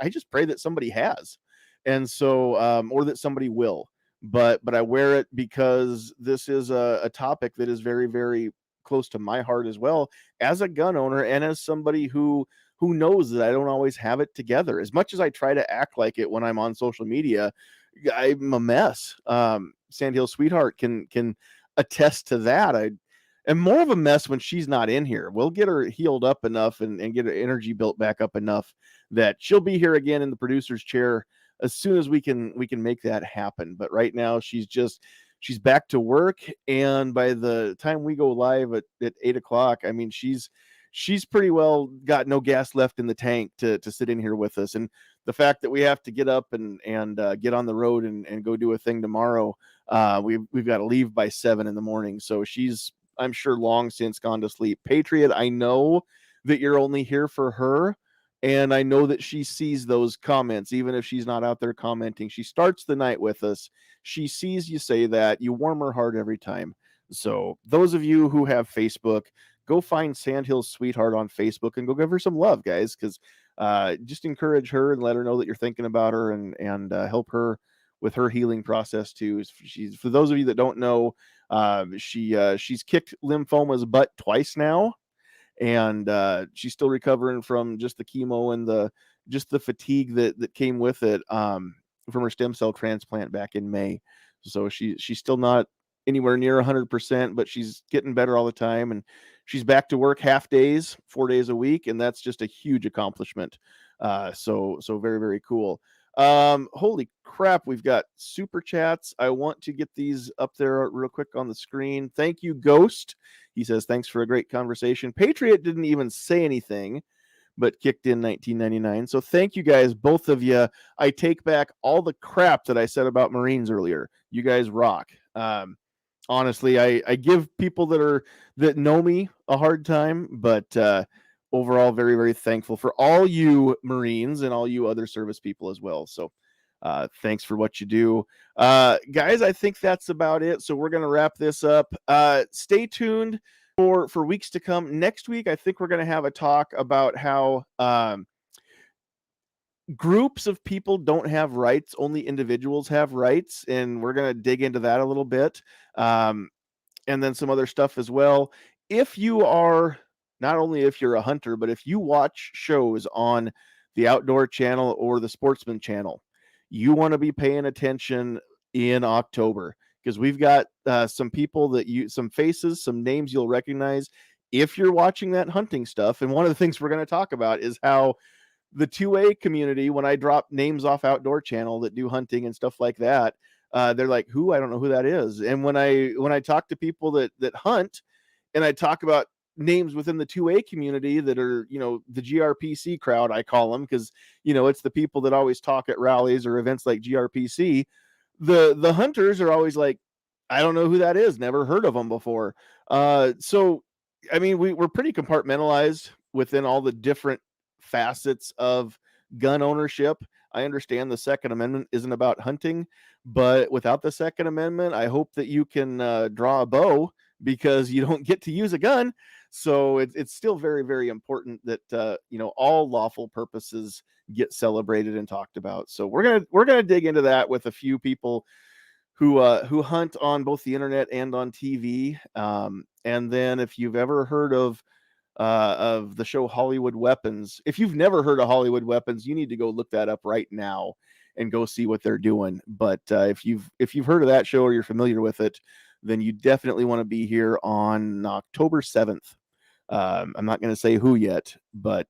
just pray that somebody has, and so or that somebody will. But I wear it because this is a topic that is very, very close to my heart as well, as a gun owner and as somebody who knows that I don't always have it together. As much as I try to act like it when I'm on social media, I'm a mess. Sandhill Sweetheart can attest to that. I am more of a mess when she's not in here. We'll get her healed up enough and get her energy built back up enough that she'll be here again in the producer's chair as soon as we can make that happen. But right now she's back to work, and by the time we go live at 8:00, I mean, she's pretty well got no gas left in the tank to sit in here with us. And the fact that we have to get up and get on the road and go do a thing tomorrow, we've got to leave by 7 a.m. So she's, I'm sure, long since gone to sleep. Patriot, I know that you're only here for her, and I know that she sees those comments, even if she's not out there commenting. She starts the night with us. She sees you say that. You warm her heart every time. So those of you who have Facebook, go find Sandhill's Sweetheart on Facebook and go give her some love, guys, because just encourage her and let her know that you're thinking about her, and help her with her healing process too. She's, for those of you that don't know, she's kicked lymphoma's butt twice now, and she's still recovering from just the chemo and the fatigue that came with it from her stem cell transplant back in May. So she's still not anywhere near 100%, but she's getting better all the time, and she's back to work half days, 4 days a week, and that's just a huge accomplishment. So very, very cool. Holy crap, we've got super chats. I want to get these up there real quick on the screen. Thank you, Ghost. He says, thanks for a great conversation. Patriot didn't even say anything, but kicked in 1999. So thank you guys, both of you. I take back all the crap that I said about Marines earlier. You guys rock. Honestly, I give people that know me a hard time, but overall, very, very thankful for all you Marines and all you other service people as well. So thanks for what you do. Guys, I think that's about it. So we're going to wrap this up. Stay tuned for weeks to come. Next week, I think we're going to have a talk about how groups of people don't have rights, only individuals have rights, and we're going to dig into that a little bit, and then some other stuff as well. If you are, not only if you're a hunter, but if you watch shows on the Outdoor Channel or the Sportsman Channel, you want to be paying attention in October, because we've got some people some faces, some names you'll recognize if you're watching that hunting stuff. And one of the things we're going to talk about is how the 2A community, when I drop names off Outdoor Channel that do hunting and stuff like that, they're like, who? I don't know who that is. And when I talk to people that hunt, and I talk about names within the 2A community that are, the GRPC crowd, I call them, because, it's the people that always talk at rallies or events like GRPC. The hunters are always like, I don't know who that is. Never heard of them before. So, I mean, we're pretty compartmentalized within all the different facets of gun ownership. I understand the Second Amendment isn't about hunting, but without the Second Amendment, I hope that you can draw a bow, because you don't get to use a gun. So it's still very, very important that all lawful purposes get celebrated and talked about. So we're gonna dig into that with a few people who hunt on both the internet and on TV. And then if you've ever heard of the show Hollywood Weapons, if you've never heard of Hollywood Weapons, you need to go look that up right now and go see what they're doing. But if you've heard of that show or you're familiar with it, then you definitely want to be here on October 7th. I'm not going to say who yet, but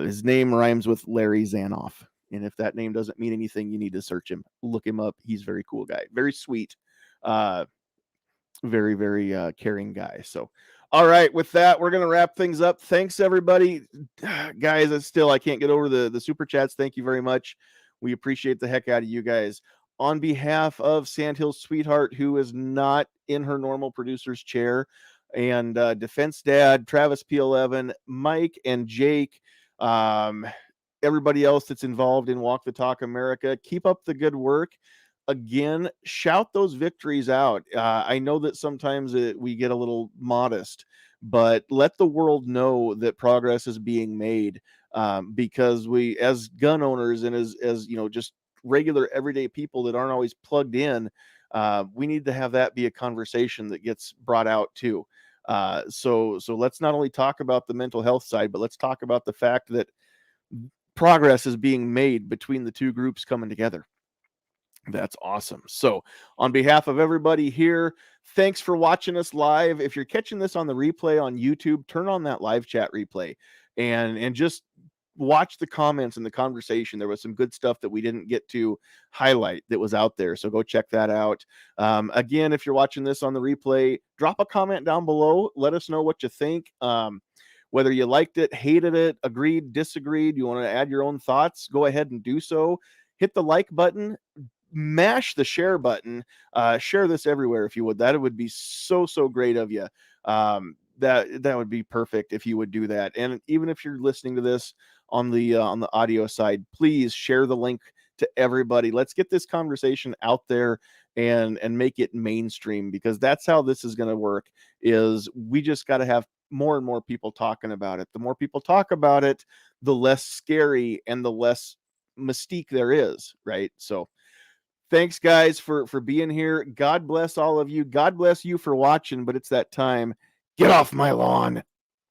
his name rhymes with Larry Zanoff. And if that name doesn't mean anything, you need to search him, look him up. He's a very cool guy, very sweet, very, very caring guy. So, all right, with that, we're going to wrap things up. Thanks, everybody. Guys, I can't get over the super chats. Thank you very much. We appreciate the heck out of you guys. On behalf of Sandhill's Sweetheart, who is not in her normal producer's chair, and Defense Dad, Travis P11, Mike and Jake, everybody else that's involved in Walk the Talk America, keep up the good work. Again, shout those victories out. I know that sometimes we get a little modest, but let the world know that progress is being made, because we, as gun owners and as just regular everyday people that aren't always plugged in, we need to have that be a conversation that gets brought out too. So let's not only talk about the mental health side, but let's talk about the fact that progress is being made between the two groups coming together. That's awesome. So on behalf of everybody here, thanks for watching us live. If you're catching this on the replay on YouTube, turn on that live chat replay and just watch the comments and the conversation. There was some good stuff that we didn't get to highlight that was out there. So go check that out. Again, if you're watching this on the replay, drop a comment down below. Let us know what you think. Whether you liked it, hated it, agreed, disagreed, you want to add your own thoughts, go ahead and do so. Hit the like button, mash the share button, share this everywhere if you would. That would be so great of you. That would be perfect if you would do that. And even if you're listening to this on the audio side, please share the link to everybody. Let's get this conversation out there and make it mainstream, because that's how this is going to work. Is we just got to have more and more people talking about it. The more people talk about it, the less scary and the less mystique there is, right? So thanks, guys, for being here. God bless all of you. God bless you for watching, but it's that time. Get off my lawn.